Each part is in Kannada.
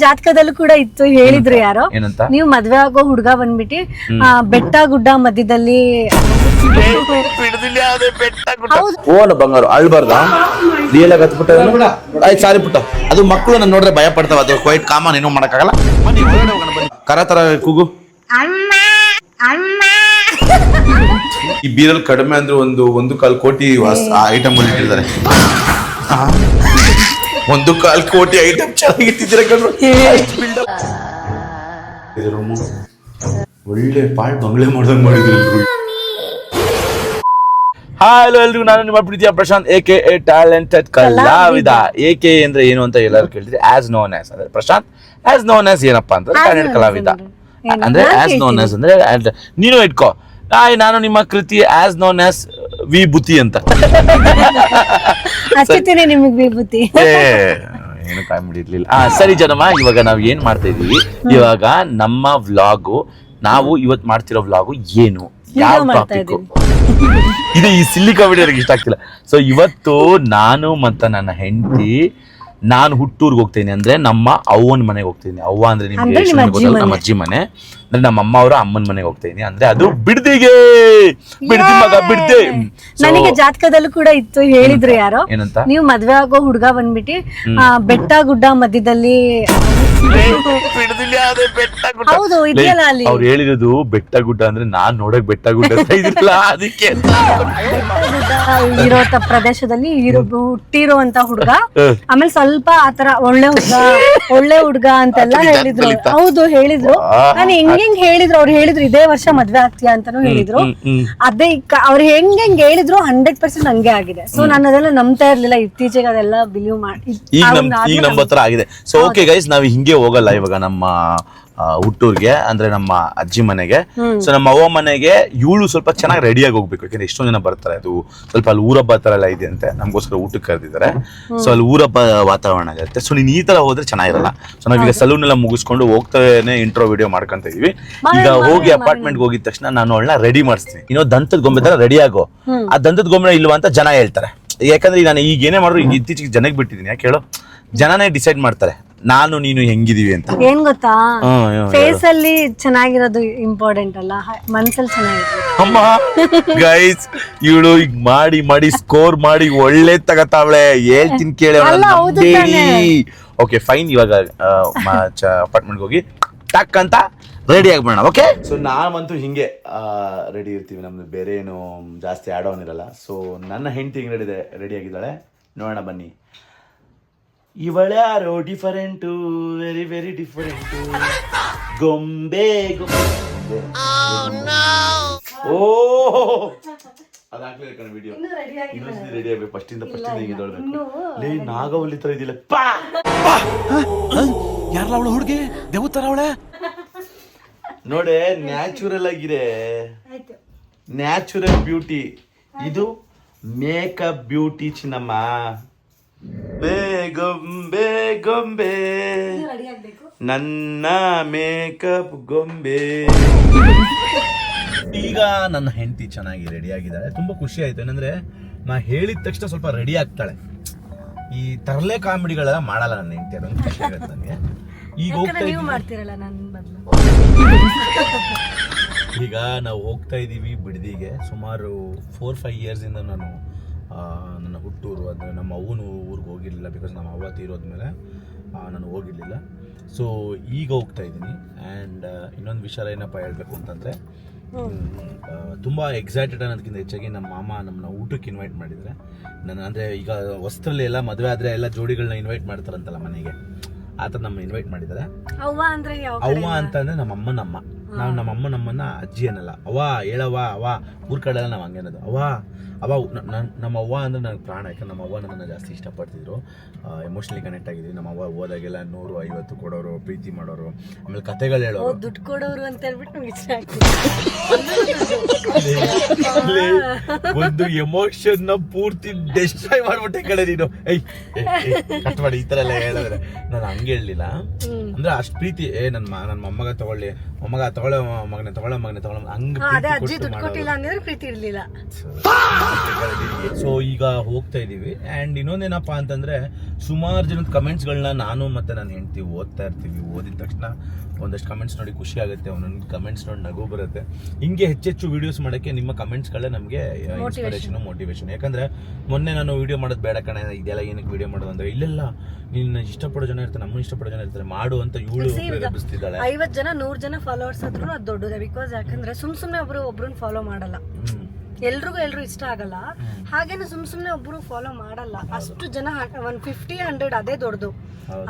ಜಾತಕದಲ್ಲೂ ಕೂಡ ಇತ್ತು, ಹೇಳಿದ್ರು ಯಾರೋ, ಏನಂತ? ನೀವು ಮದ್ವೆ ಆಗೋ ಹುಡ್ಗ ಬಂದ್ಬಿಟ್ಟು ಬೆಟ್ಟ ಗುಡ್ಡ ಮಧ್ಯದಲ್ಲಿ. ಓನ ಬಂಗಾರು ಅಳ್ಬಾರ್ದ ರಿಯಲ್ ಆಗಿ ಹತ್ಬಿಟ್ಟ. ಆಯ್ತು ಸಾರಿ ಪುಟ್ಟ, ಅದು ಮಕ್ಕಳು ನಾನು ನೋಡಿದ್ರೆ ಭಯ ಪಡ್ತಾವ, ಅದು ಕ್ವೈಟ್ ಕಾಮನ್, ಏನೂ ಮಾಡಕ್ಕಾಗಲ್ಲ. ಬನ್ನಿ ಹೊರಗಡೆ ಹೋಗೋಣ, ಬನ್ನಿ. ಕರ ತರ ಕೂಗು. ಈ ಬೀರಲ್ಲಿ ಕಡಿಮೆ ಅಂದ್ರೆ ಒಂದು 1.25 ಕೋಟಿ ಐಟಮ್ ಇಟ್ಟಿರ್ತಾರೆ. 1.25 ಕೋಟಿ ಐಟಮ್ ಚೆನ್ನಾಗಿಟ್ಟಿದ್ದೀರ ಕಣ್ರು. ಒಳ್ಳೆ ಪಾಳ್ ಬಂಗ್ಲೆ ಮಾಡ್ದಂಗ್ ಮಾಡಿದ್ರು. ಹಲೋ ಎಲ್ರಿಗೂ, ನಾನು ನಿಮ್ಮ ಪ್ರೀತಿಯ ಪ್ರಶಾಂತ್, AKA ಟ್ಯಾಲೆಂಟೆಡ್ ಕಲಾವಿದ. AKA ಅಂದ್ರೆ ಏನು ಅಂತ ಎಲ್ಲರೂ ಕೇಳಿದ್ರೆ, ಆಸ್ ನೋನ್ ಆಸ್ ಅಂದ್ರೆ ಪ್ರಶಾಂತ್, ಆಸ್ ನೋನ್ ಆಸ್ ಏನಪ್ಪಾ ಅಂತ ಟ್ಯಾಲೆಂಟ್ ಕಲಾವಿದ ಅಂದ್ರೆ, ಆಸ್ ನೋನ್ ಆಸ್ ಅಂದ್ರೆ ನೀನು ಇಟ್ಕೋ, ನಾನು ನಿಮ್ಮ ಕೃತಿ ಆಸ್ ನೋನ್ ಆಸ್ ವಿಭೂತಿ ಅಂತ. ನಿಮಗೆ ವಿಭೂತಿ ಏನು ಕಾಮಿಡಿ ಇರ್ಲಿಲ್ಲ. ಸರಿ ಜನಮ್ಮ, ಇವಾಗ ನಾವ್ ಏನ್ ಮಾಡ್ತಾ ಇದೀವಿ, ಇವಾಗ ನಮ್ಮ ವ್ಲಾಗು, ನಾವು ಇವತ್ ಮಾಡ್ತಿರೋ ವ್ಲಾಗು ಏನು, ಯಾವ ಟಾಪಿಕ್ ಇದೆ, ಈ ಸಿಲ್ಲಿ ಕಾಮಿಡಿ ಅವ್ರಿಗೆ ಇಷ್ಟ ಆಗ್ತಿಲ್ಲ. ಸೊ ಇವತ್ತು ನಾನು ಮತ್ತ ನನ್ನ ಹೆಂಡತಿ, ನಾನು ಹುಟ್ಟೂರ್ಗೆ ಹೋಗ್ತೇನೆ, ಅಂದ್ರೆ ನಮ್ಮ ಅವ್ವನ ಮನೆಗೆ ಹೋಗ್ತೀನಿ. ಅವ್ವ ಅಂದ್ರೆ ನಿಮ್ಗೆ ಗೊತ್ತಲ್ಲ, ನಮ್ಮ ಅಜ್ಜಿ ಮನೆ. ಅಂದ್ರೆ ನಮ್ಮ ಅಮ್ಮ ಅವರ ಅಮ್ಮನ ಮನೆಗೆ ಹೋಗ್ತೀನಿ, ಅಂದ್ರೆ ಅದು ಬಿಡ್ದಿಗೆ, ಬಿಡ್ದಿ ಮಗ ಬಿಡ್ದೆ. ನನಗೆ ಜಾತಕದಲ್ಲೂ ಕೂಡ ಇತ್ತು, ಹೇಳಿದ್ರು ಯಾರೋ, ಏನಂತ? ನೀವು ಮದ್ವೆ ಆಗೋ ಹುಡ್ಗ ಬಂದ್ಬಿಟ್ಟು ಬೆಟ್ಟ ಗುಡ್ಡ ಮಧ್ಯದಲ್ಲಿ. ಹೌದು, ಇದೆಯಲ್ಲ ಅಲ್ಲಿ. ಅವ್ರು ಹೇಳಿರೋದು ಬೆಟ್ಟ ಗುಡ್ಡ ಅಂದ್ರೆ ನಾನ್ ನೋಡಕ್ ಬೆಟ್ಟ ಗುಡ್ಡ ಇದಿಲ್ಲ, ಅದಕ್ಕೆ ಇರೋ ಪ್ರದೇಶದಲ್ಲಿ ಹುಟ್ಟಿರುವಂತ ಹುಡ್ಗ, ಆಮೇಲೆ ಸ್ವಲ್ಪ ಆತರ ಒಳ್ಳೆ ಹುಡ್ಗ ಅಂತೆಲ್ಲ ಹೇಳಿದ್ರು. ಹೌದು ಹೇಳಿದ್ರು, ನಾನು ಹೆಂಗ್ ಹೇಳಿದ್ರು, ಅವ್ರು ಹೇಳಿದ್ರು ಇದೇ ವರ್ಷ ಮದ್ವೆ ಆಗ್ತೀಯಾ ಅಂತಾನು ಹೇಳಿದ್ರು. ಅದೇ ಅವ್ರು ಹೆಂಗ್ ಹೇಳಿದ್ರು 100% ಹಂಗೆ ಆಗಿದೆ. ಸೊ ನಾನು ಅದೆಲ್ಲ ನಂಬ್ತಾ ಇರ್ಲಿಲ್ಲ, ಇತ್ತೀಚೆಗೆ ಅದೆಲ್ಲ ಬಿಲೀವ್ ಮಾಡಿ ಈಗ ನಮ್ಮ ಹತ್ರ ಆಗಿದೆ. ಸೊ ಓಕೆ ಗೈಸ್, ನಾವ್ ಹಿಂಗೆ ಹೋಗಲ್ಲ ಇವಾಗ ನಮ್ಮ ಹುಟ್ಟೂರ್ಗೆ, ಅಂದ್ರೆ ನಮ್ಮ ಅಜ್ಜಿ ಮನೆಗೆ. ಸೊ ನಮ್ಮ ಅವ್ವ ಮನೆಗೆ ಇವಳು ಸ್ವಲ್ಪ ಚೆನ್ನಾಗಿ ರೆಡಿಯಾಗಿ ಹೋಗ್ಬೇಕು, ಯಾಕಂದ್ರೆ ಎಷ್ಟೊಂದ್ ಜನ ಬರ್ತಾರೆ. ಅದು ಸ್ವಲ್ಪ ಅಲ್ಲಿ ಊರಬ್ಬ ತರ ಎಲ್ಲ ಇದೆ ಅಂತೆ, ನಮ್ಗೋಸ್ಕರ ಊಟಕ್ಕೆ ಕರೆದಿದ್ದಾರೆ. ಸೊ ಅಲ್ಲಿ ಊರಬ್ಬ ವಾತಾವರಣ ಇರುತ್ತೆ. ಸೊ ನೀನ್ ಈ ತರ ಹೋದ್ರೆ ಚೆನ್ನಾಗಿರಲ್ಲ. ಸೊ ನಾವೀಗ ಸಲೂನ್ ಎಲ್ಲ ಮುಗಿಸ್ಕೊಂಡು ಹೋಗ್ತಾನೆ ಇಂಟ್ರೋ ವಿಡಿಯೋ ಮಾಡ್ಕೊಂತ ಇದೀವಿ. ಈಗ ಹೋಗಿ ಅಪಾರ್ಟ್ಮೆಂಟ್ ಹೋಗಿದ ತಕ್ಷಣ ನಾನು ಅವಳನ್ನ ರೆಡಿ ಮಾಡಿಸ್ತೀನಿ. ಇನ್ನೋ ದಂತದ ಗೊಂಬೆ ತರ ರೆಡಿ ಆಗೋ. ಆ ದಂತದ ಗೊಂಬೆ ಇಲ್ವಾ ಅಂತ ಜನ ಹೇಳ್ತಾರೆ, ಯಾಕಂದ್ರೆ ನಾನು ಈಗ ಏನೇ ಮಾಡಿದ್ರು ಈಗ ಇತ್ತೀಚೆಗೆ ಜನಕ್ಕೆ ಬಿಟ್ಟಿದ್ದೀನಿ. ಯಾಕೆ ಹೇಳೋ, ಜನನೇ ಡಿಸೈಡ್ ಮಾಡ್ತಾರೆ ನಾನು ನೀನು ಹೆಂಗಿದೀವಿ ಅಂತ. ಏನ್ ಗೊತ್ತಾ, ಫೇಸ್ ಅಲ್ಲಿ ಚೆನ್ನಾಗಿರೋದು ಇಂಪಾರ್ಟೆಂಟ್ ಅಲ್ಲ, ಮನ್ಸಲ್ಲಿ ಚೆನ್ನಾಗಿರೋದು. ಅಮ್ಮ ಗೈಸ್, ಇವಳು ಈಗ ಮಾಡಿ ಸ್ಕೋರ್ ಮಾಡಿ ಒಳ್ಳೆ ತಗತಾವಳೆ, ಹೇಳ್ತೀನಿ ಕೇಳಿ. ಓಕೆ ಫೈನ್, ಇವಾಗ ಅಪಾರ್ಟ್ಮೆಂಟ್ ಹೋಗಿ ಟಕ್ ಅಂತ ರೆಡಿ ಆಗ್ಬಿಡೋಣ. ಓಕೆ, ಸೊ ನಾವಂತೂ ಹಿಂಗೆ ರೆಡಿ ಇರ್ತೀವಿ, ನಮ್ದು ಬೇರೆ ಏನು ಜಾಸ್ತಿ ಆಡ್ ಆನ್ ಇರಲ್ಲ. ಸೊ ನನ್ನ ಹೆಂಡತಿ ಹಿಂಗೆ ರೆಡಿ ಆಗಿದ್ದಾಳೆ, ನೋಡೋಣ ಬನ್ನಿ. ಇವಳ್ಯಾರೋ ಡಿಫರೆಂಟು, ವೆರಿ ವೆರಿ ಡಿಫರೆಂಟು, ಗೊಂಬೆ ಓ ಅದಾಗ್ಲೇ ಕಣ ವಿಡಿಯೋ. ಇನ್ನೊಂದ್ಸತಿ ರೆಡಿ ಆಗ್ಬೇಕು, ಫಸ್ಟಿಂದ ಲೇ ನಾಗವಲ್ಲಿ ತರ ಇದಿಲ್ಲ. ಯಾರಲ್ಲ ಅವಳು ಹುಡುಗಿ, ದೇವ್ ತರ ಅವಳೆ ನೋಡೆ, ನ್ಯಾಚುರಲ್ ಆಗಿದೆ, ನ್ಯಾಚುರಲ್ ಬ್ಯೂಟಿ. ಇದು ಮೇಕಪ್ ಬ್ಯೂಟಿ ಚಿನ್ನಮ್ಮ. ಗೊಂಬೆ ಗೊಂಬೆ ನನ್ನ ಮೇಕಪ್ ಗೊಂಬೆ. ಈಗ ನನ್ನ ಹೆಂಡತಿ ಚೆನ್ನಾಗಿ ರೆಡಿ ಆಗಿದ್ದಾಳೆ, ತುಂಬಾ ಖುಷಿ ಆಯ್ತು. ಏನಂದ್ರೆ ನಾ ಹೇಳಿದ ತಕ್ಷಣ ಸ್ವಲ್ಪ ರೆಡಿ ಆಗ್ತಾಳೆ. ಈ ತರಲೆ ಕಾಮಿಡಿಗಳೆಲ್ಲ ಮಾಡಲ್ಲ ನನ್ನ ಹೆಂಡತಿ, ಅದೊಂದು ಖುಷಿ ಆಗುತ್ತೆ ನನಗೆ. ಈಗ ಈಗ ನಾವು ಹೋಗ್ತಾ ಇದೀವಿ ಬಿಡದಿಗೆ. ಸುಮಾರು 4-5 years ಇಂದ ನಾನು ನನ್ನ ಹುಟ್ಟೂರು ಅಂದರೆ ನಮ್ಮ ಅವ್ವನ ಊರಿಗೆ ಹೋಗಿರಲಿಲ್ಲ, ಬಿಕಾಸ್ ನಮ್ಮ ಅವ್ವ ತೀರೋದ್ಮೇಲೆ ನಾನು ಹೋಗಿರಲಿಲ್ಲ. ಸೊ ಈಗ ಹೋಗ್ತಾ ಇದ್ದೀನಿ. ಆ್ಯಂಡ್ ಇನ್ನೊಂದು ವಿಚಾರ ಏನಪ್ಪ ಹೇಳಬೇಕು ಅಂತಂದರೆ, ತುಂಬ ಎಕ್ಸೈಟೆಡ್ ಅನ್ನೋದಕ್ಕಿಂತ ಹೆಚ್ಚಾಗಿ ನಮ್ಮ ಮಾಮ ನಮ್ಮನ್ನ ಊಟಕ್ಕೆ ಇನ್ವೈಟ್ ಮಾಡಿದರೆ. ನನ್ನ ಅಂದರೆ ಈಗ ಹೊಸದ್ರಲ್ಲಿ ಎಲ್ಲ ಮದುವೆ ಆದರೆ ಎಲ್ಲ ಜೋಡಿಗಳನ್ನ ಇನ್ವೈಟ್ ಮಾಡ್ತಾರಂತಲ್ಲ ಮನೆಗೆ, ಆ ಥರ ನಮ್ಮನ್ನ ಇನ್ವೈಟ್ ಮಾಡಿದ್ದಾರೆ. ಅವ್ವ ಅಂತಂದರೆ ನಮ್ಮ ಅಮ್ಮನಮ್ಮ. ನಾವು ನಮ್ಮ ಅಮ್ಮನಮ್ಮನ ಅಜ್ಜಿ ಅನ್ನಲ್ಲ, ಅವ್ವ ಹೇಳವ್ವ, ಅವ್ವ ಊರ್ ಕಡೆ ಎಲ್ಲ ನಾವು ಹಂಗೆ ಅನ್ನೋದು. ಅವ್ವ ನಮ್ಮ ಅವ್ವ ಅಂದ್ರೆ ನನಗೆ ಪ್ರಾಣ. ಯಾಕಂದ್ರೆ ನಮ್ಮ ಅವ್ವ ನಮ್ಮನ್ನು ಜಾಸ್ತಿ ಇಷ್ಟಪಡ್ತಿದ್ರು, ಎಮೋಷ್ನಲಿ ಕನೆಕ್ಟ್ ಆಗಿದ್ವಿ. ನಮ್ಮ ಅವ್ವ ಹೋದಾಗೆಲ್ಲ 100-50 ಕೊಡೋರು, ಪ್ರೀತಿ ಮಾಡೋರು, ಆಮೇಲೆ ಕತೆಗಳು ಹೇಳೋರು, ದುಡ್ಡು ಕೊಡೋರು ಅಂತ ಹೇಳ್ಬಿಟ್ಟು ಒಂದು ಎಮೋಷನ್ ನ ಪೂರ್ತಿ ಡಿಸ್ಟ್ರಾಯ್ ಮಾಡ್ಬಿಟ್ಟೆ ಕಡೆ ನೀನು. ಕಟ್ ಮಾಡಿ ಈ ತರ ಎಲ್ಲ ಹೇಳಿದ್ರೆ ನಾನು ಹಂಗೆ ಹೇಳಲಿಲ್ಲ. ಅಂದ್ರೆ ಅಷ್ಟು ಪ್ರೀತಿ. ನನ್ನ ಮೊಮ್ಮಗ ತಗೊಳ್ಳಿ, ಮೊಮ್ಮಗ ತಗೊಳ್ಳೋ ಮಗನೆ ಹಂಗೆ ಅದೇ ಅಜ್ಜಿ ದುಡ್ಡು ಕೊಟ್ಟಿಲ್ಲ ಅಂದ್ರೆ ಪ್ರೀತಿ ಇರ್ಲಿಲ್ಲ. ಸೊ ಈಗ ಹೋಗ್ತಾ ಇದೀವಿ. ಅಂಡ್ ಇನ್ನೊಂದೇನಪ್ಪಾ ಅಂತಂದ್ರೆ ಸುಮಾರು ಜನದ ಕಮೆಂಟ್ಸ್ಗಳನ್ನ ನಾನು ಮತ್ತೆ ನನ್ನ ಹೆಂಡತಿ ಓದ್ತಾ ಇರ್ತೀವಿ. ಓದಿದ ತಕ್ಷಣ ಒಂದಷ್ಟು ಕಮೆಂಟ್ಸ್ ನೋಡಿ ಖುಷಿ ಆಗುತ್ತೆ, ಒಂದೊಂದು ಕಮೆಂಟ್ಸ್ ನೋಡಿ ನಗು ಬರುತ್ತೆ. ಹಿಂಗೆ ಹೆಚ್ಚೆಚ್ಚು ವಿಡಿಯೋಸ್ ಮಾಡೋಕ್ಕೆ ನಿಮ್ಮ ಕಮೆಂಟ್ಸ್ಗಳೇ ನಮಗೆ ಇನ್ಸ್ಪಿರೇಷನ್, ಮೋಟಿವೇಶನ್. ಯಾಕಂದ್ರೆ ಮೊನ್ನೆ ನಾನು ವಿಡಿಯೋ ಮಾಡೋದು ಬೇಡ ಕಣೆ, ಇದೆಲ್ಲ ಏನಕ್ಕೆ ವಿಡಿಯೋ ಮಾಡೋದು ಅಂದ್ರೆ, ಇಲ್ಲೆಲ್ಲ ನಿನ್ನ ಇಷ್ಟಪಡೋ ಜನ ಇರ್ತಾರೆ, ನಮ್ಮನ್ನು ಇಷ್ಟಪಡೋ ಜನ ಇರ್ತಾರೆ, ಮಾಡು ಅಂತ ಇವಳು ಪ್ರೇರೇಪಿಸ್ತಿದ್ದಾಳೆ. 50 ಜನ 100 ಜನ ಫಾಲೋವರ್ಸ್ ಆದ್ರೂ ಅದು ದೊಡ್ಡದೇ. ಬಿಕಾಸ್ ಯಾಕಂದ್ರೆ ಸುಮ್ನೆ ಒಬ್ರನ್ನ ಫಾಲೋ ಮಾಡಲ್ಲ, ಎಲ್ರಿಗೂ ಇಷ್ಟ ಆಗಲ್ಲ. ಹಾಗೇನೆ ಸುಮ್ನೆ ಒಬ್ರು ಫಾಲೋ ಮಾಡಲ್ಲ. ಅಷ್ಟು ಜನ 150-100 ಅದೇ ದೊಡ್ಡದು.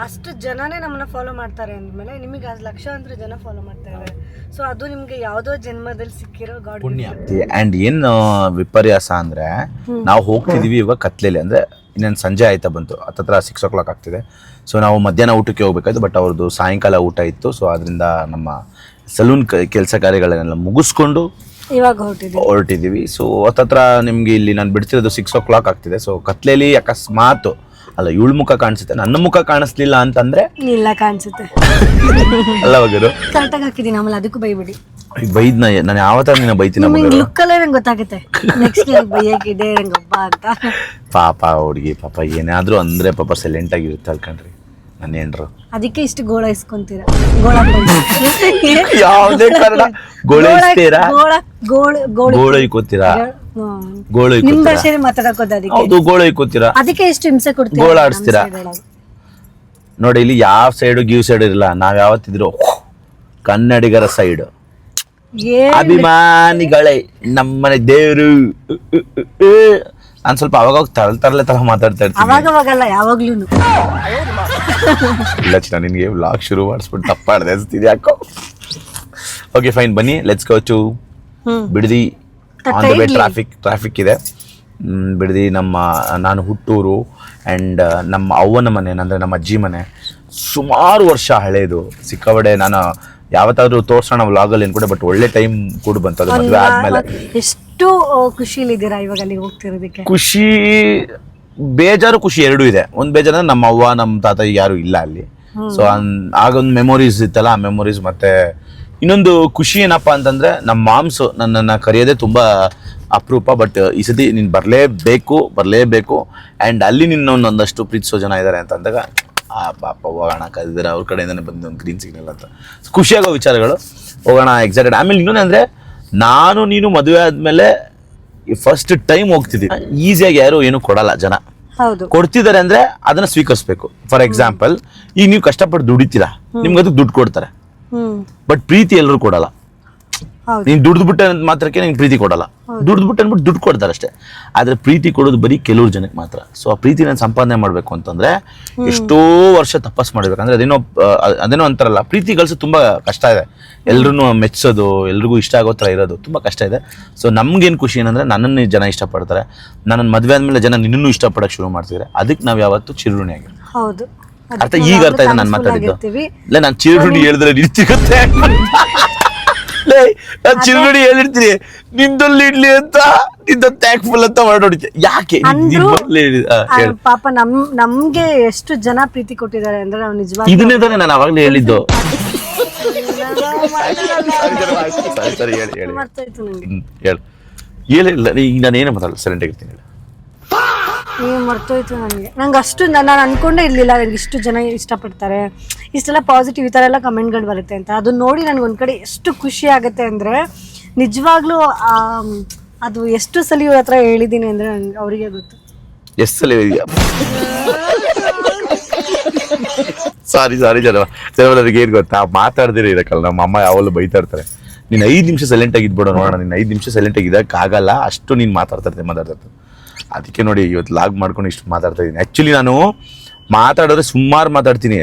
ಅಷ್ಟು ಜನನೇ ನಮ್ಮನ್ನ ಫಾಲೋ ಮಾಡ್ತಾರೆ ಅಂದ್ಮೇಲೆ ನಿಮಗೆ ಲಕ್ಷಾಂತರ ಜನ ಫಾಲೋ ಮಾಡ್ತಾ ಇದ್ದಾರೆ. ಸೊ ಅದು ನಿಮ್ಗೆ ಯಾವ್ದೋ ಜನ್ಮದಲ್ಲಿ ಸಿಕ್ಕಿರೋ ಗಾಡ್ ಪುಣ್ಯ. ಅಂಡ್ ಏನ್ ವಿಪರ್ಯಾಸ ಅಂದ್ರೆ ನಾವು ಹೋಗ್ತಿದೀವಿ ಇವಾಗ ಕತ್ಲೆಲಿ, ಅಂದ್ರೆ ಇನ್ನೇನು ಸಂಜೆ ಆಯ್ತಾ ಬಂತು, ಹತ್ತತ್ರ 6 o'clock ಆಗ್ತಿದೆ. ಸೊ ನಾವು ಮಧ್ಯಾಹ್ನ ಊಟಕ್ಕೆ ಹೋಗ್ಬೇಕಾಯ್ತು, ಬಟ್ ಅವ್ರದ್ದು ಸಾಯಂಕಾಲ ಊಟ ಇತ್ತು. ಸೊ ಅದರಿಂದ ನಮ್ಮ ಸಲೂನ್ ಕೆಲಸ ಕಾರ್ಯಗಳನ್ನೆಲ್ಲ ಮುಗಿಸ್ಕೊಂಡು ಇವಾಗ ಹೊರಟಿದ್ದೀವಿ. ಸೊ ಹತ್ತತ್ರ ನಿಮ್ಗೆ ಇಲ್ಲಿ ನಾನು ಬಿಡ್ತಿರೋದು 6 o'clock ಆಗ್ತಿದೆ. ಸೊ ಕತ್ಲೆಲಿ ಅಕಸ್ಮಾತ್ ಅಲ್ಲ ಇವಳ ಮುಖ ಕಾಣಿಸುತ್ತೆ, ನನ್ನ ಮುಖ ಕಾಣಿಸ್ಲಿಲ್ಲ ಅಂತಂದ್ರೆ ಇಲ್ಲ ಕಾಣಿಸುತ್ತೆ ಅಲ್ಲ ಮಗರು. ಕರೆಕ್ಟಾಗಿ ಹಾಕಿದ್ದೀನಿ, ಆಮೇಲೆ ಅದಕ್ಕೂ ಬೈಬಿಡಿ. ಬೈದ್ನ ನಾನು ಯಾವತ್ತಾರ ನಿನ್ನ ಬೈತೀನಿ, ಲುಕ್ ಅಲ್ಲೇ ನಂಗೆ ಗೊತ್ತಾಗುತ್ತೆ ನೆಕ್ಸ್ಟ್ ಬೈಯಕ್ಕಿದೆ ರಂಗಪ್ಪ ಅಂತ. ಪಾಪ ಹುಡುಗಿ ಪಾಪ ಏನಾದ್ರೂ ಅಂದ್ರೆ ಪಾಪ ಸೈಲೆಂಟ್ ಆಗಿರುತ್ತೆ ಅಲ್ಕಂಡ್ರಿ ನನ್ನ ಹೆಂಡ್ರು. ಅದಕ್ಕೆ ಇಷ್ಟು ಗೋಳ ಇಸ್ಕೊಂತೀರಾ? ಯಾವ್ದೇ ಕಾರಣ ಗೋಳಿಸ್ತೀರಾ? ಗೋಳೈಕೋತೀರಾ? ನಿಮ್ ಭಾಷೆಯಲ್ಲಿ ಮಾತಾಡಕೋದು ಅದಕ್ಕೆ. ಹೌದು, ಗೋಳೈಕೋತೀರಾ. ಅದಕ್ಕೆ ಎಷ್ಟು ಹಿಂಸೆ ಕೊಡ್ತೀರಾ? ಗೋಳಾಡಿಸ್ತೀರಾ ನೋಡಿ. ಇಲ್ಲಿ ಯಾವ ಸೈಡು ಗಿವ್ ಸೈಡ್ ಇರಲ್ಲ. ನಾವ್ ಯಾವತ್ತಿದ್ರು ಕನ್ನಡಿಗರ ಸೈಡ್, ಅಭಿಮಾನಿಗಳೇ, ನಮ್ಮನೆ ದೇವ್ರು. ನಾನು ಸ್ವಲ್ಪ ಅವಾಗ ತರಲೆ ತರ ಮಾತಾಡ್ತಾ ಇರ್ತೀನಿ. ಅವಾಗಲ್ಲ, ಯಾವಾಗ್ಲೂ ಇಲ್ಲ ಚಿನ್ನ, ನಿನ್ಗೆ ವ್ಲಾಗ್ ಶುರು ಮಾಡಿಸ್ಬಿಟ್ಟು ತಪ್ಪಾಡ್ದೆ ಅನ್ಸ್ತಿದೆ ಯಾಕೋ. ಓಕೆ ಫೈನ್, ಬನ್ನಿ let's go to Bidadi. On the way traffic ಇದೆ. ಬಿಡದಿ ನಾನು ಹುಟ್ಟೂರು. ಆ್ಯಂಡ್ ನಮ್ಮ ಅವ್ವನ ಮನೆ ಅಂದರೆ ನಮ್ಮ ಅಜ್ಜಿ ಮನೆ ಸುಮಾರು ವರ್ಷ ಹಳೇದು, ಸಿಕ್ಕಾಬಡೆ. ನಾನು ಯಾವತ್ತಾದ್ರೂ ತೋರ್ಸೋಣ ವ್ಲಾಗಲ್ಲಿ ಅನ್ಕೊಂಡೆ, ಬಟ್ ಒಳ್ಳೆ ಟೈಮ್ ಕೂಡ ಬಂತು ಅದು ಮದುವೆ ಆದ್ಮೇಲೆ. ಎಷ್ಟು ಖುಷಿಲಿದ್ದೀರಾ ಇವಾಗ ಅಲ್ಲಿ ಹೋಗ್ತಿರೋದಕ್ಕೆ? ಖುಷಿ, ಬೇಜಾರು ಖುಷಿ ಎರಡೂ ಇದೆ. ಒಂದು ಬೇಜಾರು ನಮ್ಮ ಅವ್ವ ನಮ್ಮ ತಾತ ಯಾರು ಇಲ್ಲ ಅಲ್ಲಿ. ಸೊ ಆಗೊಂದು ಮೆಮೊರೀಸ್ ಇತ್ತಲ್ಲ, ಆ ಮೆಮೊರೀಸ್. ಮತ್ತೆ ಇನ್ನೊಂದು ಖುಷಿ ಏನಪ್ಪಾ ಅಂತಂದ್ರೆ ನಮ್ಮ ಮಾಮ್ಸು ನನ್ನನ್ನು ಕರೆಯೋದೇ ತುಂಬಾ ಅಪರೂಪ. ಬಟ್ ಈ ಸತಿ ನೀನು ಬರಲೇಬೇಕು. ಆ್ಯಂಡ್ ಅಲ್ಲಿ ನಿನ್ನೊಂದಷ್ಟು ಪ್ರೀತಿಸೋ ಜನ ಇದ್ದಾರೆ ಅಂತ ಅಂದಾಗ ಪಾಪ ಹೋಗೋಣ ಕರೆದಿದ್ದಾರೆ, ಅವ್ರ ಕಡೆಯಿಂದನೇ ಬಂದು ಒಂದು ಗ್ರೀನ್ ಸಿಗ್ನಲ್ ಅಂತ ಖುಷಿಯಾಗೋ ವಿಚಾರಗಳು. ಹೋಗೋಣ ಎಕ್ಸೈಟೆಡ್. ಆಮೇಲೆ ಇನ್ನೊಂದು ಅಂದರೆ, ನಾನು ನೀನು ಮದುವೆ ಆದಮೇಲೆ ಫಸ್ಟ್ ಟೈಮ್ ಹೋಗ್ತಿದ್ದೀವಿ. ಈಸಿಯಾಗಿ ಯಾರು ಏನು ಕೊಡಲ್ಲ ಜನ. ಕೊಡ್ತಿದ್ದಾರೆ ಅಂದ್ರೆ ಅದನ್ನ ಸ್ವೀಕರಿಸ್ಬೇಕು. ಫಾರ್ ಎಕ್ಸಾಂಪಲ್, ಈಗ ನೀವು ಕಷ್ಟಪಟ್ಟು ದುಡಿತೀರಾ, ನಿಮ್ಗೆ ಅದಕ್ಕೆ ದುಡ್ಡು ಕೊಡ್ತಾರೆ. ಬಟ್ ಪ್ರೀತಿ ಎಲ್ಲರೂ ಕೊಡಲ್ಲ. ನೀನ್ ದುಡ್ದುಬಿಟ್ಟೆ ಮಾತ್ರಕ್ಕೆ ನಿಂಗೆ ಪ್ರೀತಿ ಕೊಡಲ್ಲ. ದುಡ್ದುಬಿಟ್ಟು ಅಂದ್ಬಿಟ್ಟು ದುಡ್ಡು ಕೊಡ್ತಾರೆ ಅಷ್ಟೇ. ಆದ್ರೆ ಪ್ರೀತಿ ಕೊಡೋದು ಬರೀ ಕೆಲವ್ರು ಜನಕ್ಕೆ ಮಾತ್ರ. ಸೊ ಆ ಪ್ರೀತಿ ನಾನು ಸಂಪಾದನೆ ಮಾಡ್ಬೇಕು ಅಂತಂದ್ರೆ ಎಷ್ಟೋ ವರ್ಷ ತಪಸ್ ಮಾಡ್ಬೇಕಂದ್ರೆ ಅದೇನೋ ಅಂತಾರಲ್ಲ, ಪ್ರೀತಿ ಗಳಿಸೋದು ತುಂಬಾ ಕಷ್ಟ ಇದೆ. ಎಲ್ರು ಮೆಚ್ಚೋದು, ಎಲ್ರಿಗೂ ಇಷ್ಟ ಆಗೋ ಥರ ಇರೋದು ತುಂಬಾ ಕಷ್ಟ ಇದೆ. ಸೊ ನಮ್ಗೇನು ಖುಷಿ ಏನಂದ್ರೆ ನನ್ನನ್ನು ಜನ ಇಷ್ಟಪಡ್ತಾರೆ. ನನ್ನ ಮದುವೆ ಆದ್ಮೇಲೆ ಜನ ನಿನ್ನನ್ನು ಇಷ್ಟಪಡಕ್ಕೆ ಶುರು ಮಾಡ್ತಿದ್ದಾರೆ. ಅದಕ್ಕೆ ನಾವು ಯಾವತ್ತೂ ಚಿರುಣಿ ಆಗಿರೋ. ಅರ್ಥ ಈಗ ಅರ್ಥ ಇದೆ ನಾನು ಮಾತಾಡಿದ್ದು. ಇಲ್ಲ, ನಾನು ಚಿರುಣಿ ಹೇಳಿದ್ರೆ ನಿಂತಿರುತ್ತೆ. ನಾನು ಚಿರುಣಿ ಹೇಳಿರ್ತೀನಿ, ನಿಂದಲ್ಲಿ ಇಡ್ಲಿ ಅಂತ, ನಿಂದ ಥ್ಯಾಂಕ್ಫುಲ್ ಅಂತ ಹೊರಡೋಡಿದ್ದೆ. ಯಾಕೆ ಪಾಪ ನಮ್ಗೆ ಎಷ್ಟು ಜನ ಪ್ರೀತಿ ಕೊಟ್ಟಿದ್ದಾರೆ ಅಂದ್ರೆ ನಾವು ನಿಜವಾಗಿ ಇದನ್ನೇ ತಾನೇ ನಾನು ಅವಾಗಲೇ ಹೇಳಿದ್ದು. ಹೇಳಿಲ್ಲ, ಈಗ ನಾನು ಏನು ಮಾತಾಡಲ್ಲ, ಸೈಲೆಂಟ್ ಆಗಿರ್ತೀನಿ. ಮರ್ತೋಯ್ತು ನಂಗೆ ಅಷ್ಟು ನಾನು ಅನ್ಕೊಂಡೇ ಇರ್ಲಿಲ್ಲ ನನಗೆ ಇಷ್ಟು ಜನ ಇಷ್ಟಪಡ್ತಾರೆ, ಇಷ್ಟೆಲ್ಲ ಪಾಸಿಟಿವ್ ಈ ಥರ ಎಲ್ಲ ಕಮೆಂಟ್ಗಳು ಬರುತ್ತೆ ಅಂತ. ಅದನ್ನ ನೋಡಿ ನನಗೆ ಒಂದು ಕಡೆ ಎಷ್ಟು ಖುಷಿ ಆಗುತ್ತೆ ಅಂದರೆ, ನಿಜವಾಗ್ಲೂ ಅದು ಎಷ್ಟು ಸಲ ಇವ್ರ ಹತ್ರ ಹೇಳಿದ್ದೀನಿ ಅಂದರೆ ನಂಗೆ ಅವರಿಗೆ ಗೊತ್ತು. ಎಷ್ಟು ಸಲ ಹೇಳಿದ್ಯಾ? ಸಾರಿ ಜನರಿಗೆ ಏನು ಗೊತ್ತಾ, ಮಾತಾಡ್ದಿರ ಇರಕ್ಕಲ್ಲ. ನಮ್ಮ ಅಮ್ಮ ಯಾವಾಗಲೂ ಬೈತಾ ಇರ್ತಾರೆ, ನೀನು 5 ನಿಮಿಷ ಸೈಲೆಂಟ್ ಆಗಿದ್ಬಿಡೋ ನೋಡೋಣ, ನೀನು 5 ನಿಮಿಷ ಸೈಲೆಂಟ್ ಆಗಿದ್ದಕ್ಕಾಗಲ್ಲ, ಅಷ್ಟು ನೀನು ಮಾತಾಡ್ತಾ ಇರ್ತೀನಿ. ಅದಕ್ಕೆ ನೋಡಿ ಇವತ್ತು ಲಾಗ್ ಮಾಡ್ಕೊಂಡು ಇಷ್ಟು ಮಾತಾಡ್ತಾ ಇದ್ದೀನಿ. ಆ್ಯಕ್ಚುಲಿ ನಾನು ಮಾತಾಡಿದ್ರೆ ಸುಮಾರು ಮಾತಾಡ್ತೀನಿ,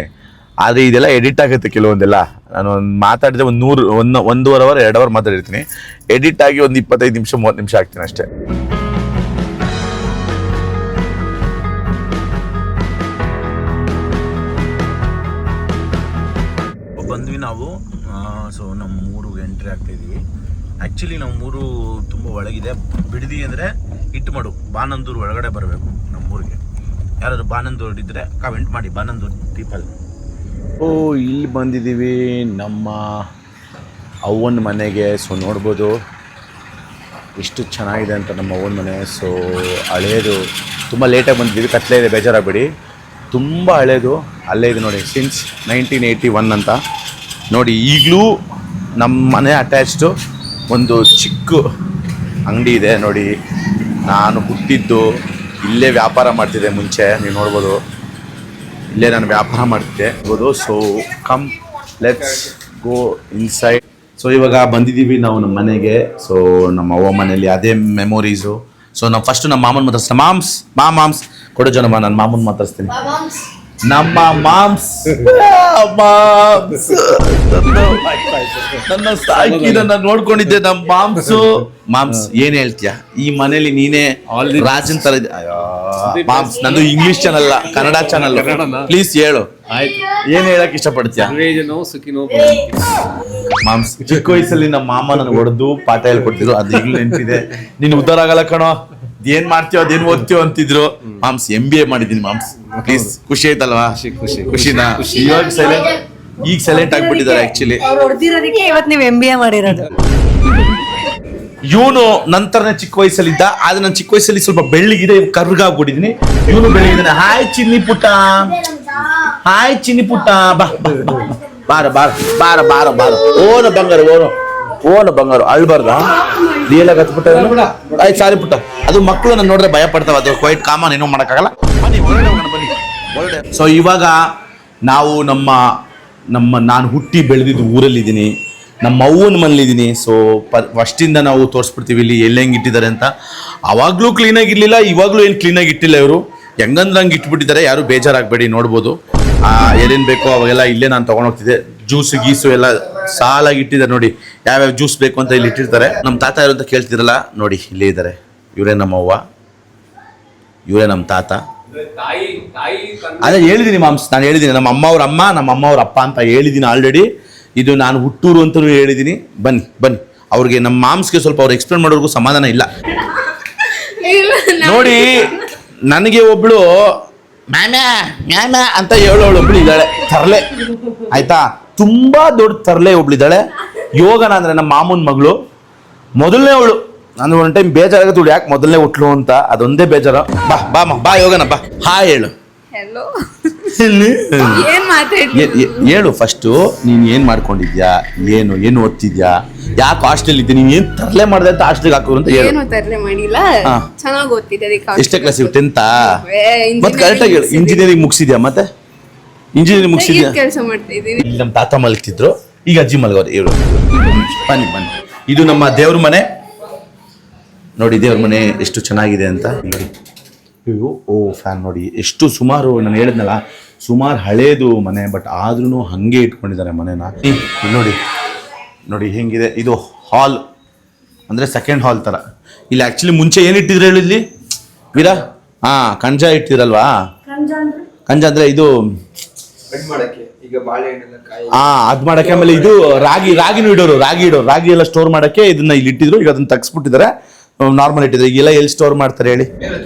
ಆದರೆ ಇದೆಲ್ಲ ಎಡಿಟ್ ಆಗುತ್ತೆ ಕೆಲವೊಂದೆಲ್ಲ. ನಾನು ಮಾತಾಡಿದ್ರೆ 1.5 ಅವರ್ 2 ಅವರ್ ಮಾತಾಡಿರ್ತೀನಿ. ಎಡಿಟ್ ಆಗಿ ಒಂದು 25 ನಿಮಿಷ 30 ನಿಮಿಷ ಆಗ್ತೀನಿ ಅಷ್ಟೇ. ಬಂದ್ವಿ ನಾವು. ಸೊ ನಮ್ಮ ಊರಿಗೆ ಎಂಟ್ರಿ ಆಗ್ತಾಯಿದ್ದೀವಿ. ಆ್ಯಕ್ಚುಲಿ ನಮ್ಮೂರು ತುಂಬ ಒಳಗಿದೆ. ಬಿಡದಿ ಅಂದರೆ ಇಟ್ಟುಮಡು, ಬಾನಂದೂರು ಒಳಗಡೆ ಬರಬೇಕು ನಮ್ಮೂರಿಗೆ. ಯಾರಾದ್ರು ಬಾನಂದೂರು ಇದ್ದರೆ ಕಮೆಂಟ್ ಮಾಡಿ, ಬಾನಂದೂರು ಪೀಪಲ್. ಇಲ್ಲಿ ಬಂದಿದ್ದೀವಿ. ನಮ್ಮ ಅವ್ವನ ಮನೆಗೆ. ಸೊ ನೋಡ್ಬೋದು ಎಷ್ಟು ಚೆನ್ನಾಗಿದೆ ಅಂತ ನಮ್ಮ ಅವ್ವನ ಮನೆ. ಸೊ ಹಳೇದು, ತುಂಬ ಲೇಟಾಗಿ ಬಂದಿದ್ದೀವಿ, ಕತ್ಲೆ ಇದೆ, ಬೇಜಾರಾಗಬೇಡಿ. ತುಂಬ ಹಳೇದು, ಅಲ್ಲೇ ಇದೆ ನೋಡಿ, ಸಿನ್ಸ್ 1981 ಅಂತ ನೋಡಿ. ಈಗಲೂ ನಮ್ಮ ಮನೆ ಅಟ್ಯಾಚ್ಡು ಒಂದು ಚಿಕ್ಕ ಅಂಗಡಿ ಇದೆ ನೋಡಿ. ನಾನು ಹುಟ್ಟಿದ್ದು ಇಲ್ಲೇ, ವ್ಯಾಪಾರ ಮಾಡ್ತಿದ್ದೆ ಮುಂಚೆ, ನೀವು ನೋಡ್ಬೋದು ಇಲ್ಲೇ ನಾನು ವ್ಯಾಪಾರ ಮಾಡ್ತಿದ್ದೆ ನೋಡ್ಬೋದು. So come let's go inside. So ಇವಾಗ ಬಂದಿದ್ದೀವಿ ನಾವು ನಮ್ಮ ಮನೆಗೆ. ಸೊ ನಮ್ಮ ಅವ್ವ ಮನೆಯಲ್ಲಿ ಅದೇ ಮೆಮೊರೀಸು. ಸೊ ನಾವು ಫಸ್ಟು ನಮ್ಮ ಮಾಮನ ಮಾತಾಡ್ಸ್ತೀನಿ. ಮಾಮ್ಸ್ ಕೊಡೋ ಜನಮ್ಮ, ನಾನು ಮಾಮೂನ್ ಮಾತಾಡ್ಸ್ತೀನಿ. ನಮ್ಮ ಮಾಮ್ಸ್ ನನ್ನ ಸಾಕಿ ನನ್ನ ನೋಡ್ಕೊಂಡಿದ್ದೆ ನಮ್ಮ ಮಾಮ್ಸ್. ಏನ್ ಹೇಳ್ತೀಯ ಈ ಮನೇಲಿ? ನೀನೇ ರಾಜನ್ ತರ ಮಾಮ್ಸ್. ನಂದು ಇಂಗ್ಲಿಷ್ ಚಾನಲ್ ಅಲ್ಲ, ಕನ್ನಡ ಚಾನಲ್. ಪ್ಲೀಸ್ ಹೇಳು, ಏನ್ ಹೇಳಕ್ ಇಷ್ಟಪಡ್ತೀಯ? ಮಾಮ್ಸ್ ಚಿಕ್ಕ ವಯಸ್ಸಲ್ಲಿ ನಮ್ಮ ಮಾಮ ನನಗೆ ಹೊಡೆದು ಪಾಠ ಹೇಳ್ಕೊಡ್ತಿದ್ರು, ಅದು ಈಗಲೂ ನೆನಪಿದೆ. ನೀನು ಉದ್ದಾರ ಆಗಲ್ಲ ಕಣೋ, ಏನ್ ಮಾಡ್ತೀವ ಅದೇನ್ ಓದ್ತೀವ ಅಂತಿದ್ರು. ಮಾಮ್ಸ್ MBA ಮಾಡಿದೀನಿ ಮಾಮ್ಸ್. ಪ್ಲೀಸ್ ಖುಷಿ ಆಯ್ತಲ್ವಾ? ಖುಷಿನಾ? ಇವಾಗ ಸೈಲೆಂಟ್ ಆಗ್ಬಿಟ್ಟಿದ್ದಾರೆ ಆಕ್ಚುಲಿ. ಇವತ್ತು ನೀವು MBA ಮಾಡಿರೋದು. ಇವನು ನಂತರನೇ ಚಿಕ್ಕ ವಯಸ್ಸಲ್ಲಿದ್ದ, ಆದ್ರೆ ನಾನು ಚಿಕ್ಕ ವಯಸ್ಸಲ್ಲಿ ಸ್ವಲ್ಪ ಬೆಳ್ಳಿಗಿದೆ, ಕರ್ಗಾಗ್ಬಿಟ್ಟಿದೀನಿ. ಇವನು ಬೆಳ್ಳಿಗಿದ್ದಾನೆ. ಹಾಯ್ ಚಿನ್ನಿ ಪುಟ್ಟ, ಹಾಯ್ ಚಿನ್ನಿ ಪುಟ್ಟ, ಬಾ ಬಾರ ಬಾರ ಬಾರ ಬಾರ ಬಾರ. ಓನ ಬಂಗಾರ, ಓನ ಬಂಗಾರ, ಅಳ್ಬಾರ್ದ ರಿಯಲ್ ಆಗಿ ಹತ್ಬಿಟ್ಟ. ಆಯ್ತು ಸಾರಿ ಪುಟ್ಟ, ಅದು ಮಕ್ಕಳು ನಾನು ನೋಡಿದ್ರೆ ಭಯ ಪಡ್ತಾವ, ಅದು ಕ್ವೈಟ್ ಕಾಮನ್, ಏನೋ ಮಾಡೋಕ್ಕಾಗಲ್ಲ. ಬನ್ನಿ ಒಳಗಡೆ ಹೋಗೋಣ, ಬನ್ನಿ ಒಳಗಡೆ. ಸೊ ಇವಾಗ ನಾವು ನಾನು ಹುಟ್ಟಿ ಬೆಳೆದಿದ್ದು ಊರಲ್ಲಿದ್ದೀನಿ, ನಮ್ಮ ಅವ್ವನ ಮನೇಲಿದ್ದೀನಿ. ಸೊ ಫಸ್ಟಿಂದ ನಾವು ತೋರಿಸ್ಬಿಡ್ತೀವಿ ಇಲ್ಲಿ ಹೆಂಗೆ ಇಟ್ಟಿದ್ದಾರೆ ಅಂತ. ಅವಾಗಲೂ ಕ್ಲೀನಾಗಿರ್ಲಿಲ್ಲ, ಇವಾಗಲೂ ಏನು ಕ್ಲೀನಾಗಿ ಇಟ್ಟಿಲ್ಲ ಇವರು. ಹೆಂಗಂದ್ರೆ ಹಂಗೆ ಇಟ್ಬಿಟ್ಟಿದ್ದಾರೆ, ಯಾರು ಬೇಜಾರಾಗಬೇಡಿ. ನೋಡ್ಬೋದು ಏನೇನು ಬೇಕೋ ಅವಾಗೆಲ್ಲ ಇಲ್ಲೇ ನಾನು ತೊಗೊಂಡೋಗ್ತಿದ್ದೆ. ಜ್ಯೂಸು ಎಲ್ಲ ಸಾಲಾಗಿ ಇಟ್ಟಿದ್ದಾರೆ ನೋಡಿ, ಯಾವ್ಯಾವ ಜ್ಯೂಸ್ ಬೇಕು ಅಂತ ಇಲ್ಲಿ ಇಟ್ಟಿರ್ತಾರೆ. ನಮ್ಮ ತಾತ ಯಾರು ಅಂತ ಕೇಳ್ತಿರಲ್ಲ, ನೋಡಿ ಇಲ್ಲೇ ಇದ್ದಾರೆ. ಇವರೇ ನಮ್ಮ ಅವ್ವ, ಇವರೇ ನಮ್ಮ ತಾತ. ಅದೇ ಹೇಳಿದ್ದೀನಿ ಮಾಮ್ಸ್, ನಾನು ಹೇಳಿದ್ದೀನಿ ನಮ್ಮ ಅಮ್ಮ ಅವ್ರ ಅಮ್ಮ, ನಮ್ಮ ಅಮ್ಮ ಅವ್ರ ಅಪ್ಪ ಅಂತ ಹೇಳಿದ್ದೀನಿ ಆಲ್ರೆಡಿ. ಇದು ನಾನು ಹುಟ್ಟೂರು ಅಂತಲೂ ಹೇಳಿದ್ದೀನಿ. ಬನ್ನಿ ಅವ್ರಿಗೆ, ನಮ್ಮ ಮಾಮ್ಸ್ಗೆ ಸ್ವಲ್ಪ ಅವ್ರು ಎಕ್ಸ್ಪ್ಲೇನ್ ಮಾಡೋರ್ಗೂ ಸಮಾಧಾನ ಇಲ್ಲ ನೋಡಿ. ನನಗೆ ಒಬ್ಳು ಮ್ಯಾಮ್ಯಾ ಅಂತ ಹೇಳೋಳು ಒಬ್ಳು ಇದ್ದಾಳೆ, ತರ್ಲೆ ಆಯ್ತಾ, ತುಂಬಾ ದೊಡ್ಡ ತರ್ಲೆ ಒಬ್ಳಿದ್ದಾಳೆ. ಯೋಗನ ಅಂದ್ರೆ ನಮ್ಮ ಮಾಮೂನ್ ಮಗಳು, ಮೊದಲನೇ ಅವಳು. ನಾನು ಒಂದು ಟೈಮ್ ಬೇಜಾರಾಗತ್ತೆ, ಯಾಕೆ ಮೊದಲನೇ ಹುಟ್ಲು ಅಂತ, ಅದೊಂದೇ ಬೇಜಾರ. ಬಾ ಯೋಗನ ಬಾ, ಹಾಯ್ ಹೇಳು. ಹೇಳು ಫಸ್ಟು, ನೀನ್ ಏನ್ ಮಾಡ್ಕೊಂಡಿದ್ಯಾ, ಏನು ಓದ್ತಿದ್ಯಾ, ಯಾಕೆ ಹಾಸ್ಟೆಲ್ ಇದ್ದೆ, ನೀನ್ ಏನ್ ತರಲೆ ಮಾಡಿದೆ ಅಂತ ಹಾಸ್ಟೆಲ್ ಹಾಕೋರು ಅಂತ ಹೇಳು. ತರಲೆ ಮಾಡಿಲ್ಲ, ಚೆನ್ನಾಗಿ ಓದ್ತಿದ್ದೆ. ಎಷ್ಟೇ ಕ್ಲಾಸ್? 10th? ಮತ್ತೆ ಕರೆಕ್ಟಾಗಿ ಹೇಳು. ಇಂಜಿನಿಯರಿಂಗ್ ಮುಗಿಸಿದ್ಯಾ? ಮತ್ತೆ ಇಂಜಿನಿಯರಿಂಗ್ ಮುಗಿಸಿದ್ಯಾ? ಕೆಲಸ ಮಾಡ್ತಾ ಇದ್ದೀನಿ. ಇಲ್ಲಿ ನಮ್ಮ ತಾತ ಮಲಗ್ತಿದ್ರು, ಈಗ ಅಜ್ಜಿ ಮಲಗೋರು. ಹೇಳು. ಬನ್ನಿ. ಇದು ನಮ್ಮ ದೇವ್ರ ಮನೆ ನೋಡಿ, ದೇವ್ರ ಮನೆ ಎಷ್ಟು ಚೆನ್ನಾಗಿದೆ ಅಂತ ನೋಡಿ. ಇವು ಫ್ಯಾನ್ ನೋಡಿ, ಎಷ್ಟು ಸುಮಾರು, ನಾನು ಹೇಳಿದ್ನಲ್ಲ ಸುಮಾರು ಹಳೇದು ಮನೆ, ಬಟ್ ಆದ್ರೂ ಹಂಗೆ ಇಟ್ಕೊಂಡಿದ್ದಾರೆ ಮನೆನ. ನೋಡಿ ಹೆಂಗಿದೆ. ಇದು ಹಾಲ್ ಅಂದರೆ ಸೆಕೆಂಡ್ ಹಾಲ್ ಥರ. ಇಲ್ಲಿ ಆ್ಯಕ್ಚುಲಿ ಮುಂಚೆ ಏನು ಇಟ್ಟಿದ್ರೆ ಹೇಳಿ ಇಲ್ಲಿ ವೀರಾ? ಕಂಜ ಇಟ್ಟಿರಲ್ವಾ? ಕಂಜ ಅಂದರೆ ಇದು ಅದ್ ಮಾಡಕ್ಕೆ. ಆಮೇಲೆ ಇದು ರಾಗಿನೂ ಇಡೋರು, ರಾಗಿ ಎಲ್ಲ ಸ್ಟೋರ್ ಮಾಡಕ್ಕೆ ಇದನ್ನ ಇಲ್ಲಿ ಇಟ್ಟಿದ್ರು. ಈಗ ಅದನ್ನ ತೆಗ್ಸ್ಬಿಟ್ಟಿದ್ದಾರೆ, ನಾರ್ಮಲ್ ಇಟ್ಟಿದ್ರೆ. ಈಗೆಲ್ಲ ಎಲ್ಲಿ ಸ್ಟೋರ್ ಮಾಡ್ತಾರೆ ಹೇಳಿ?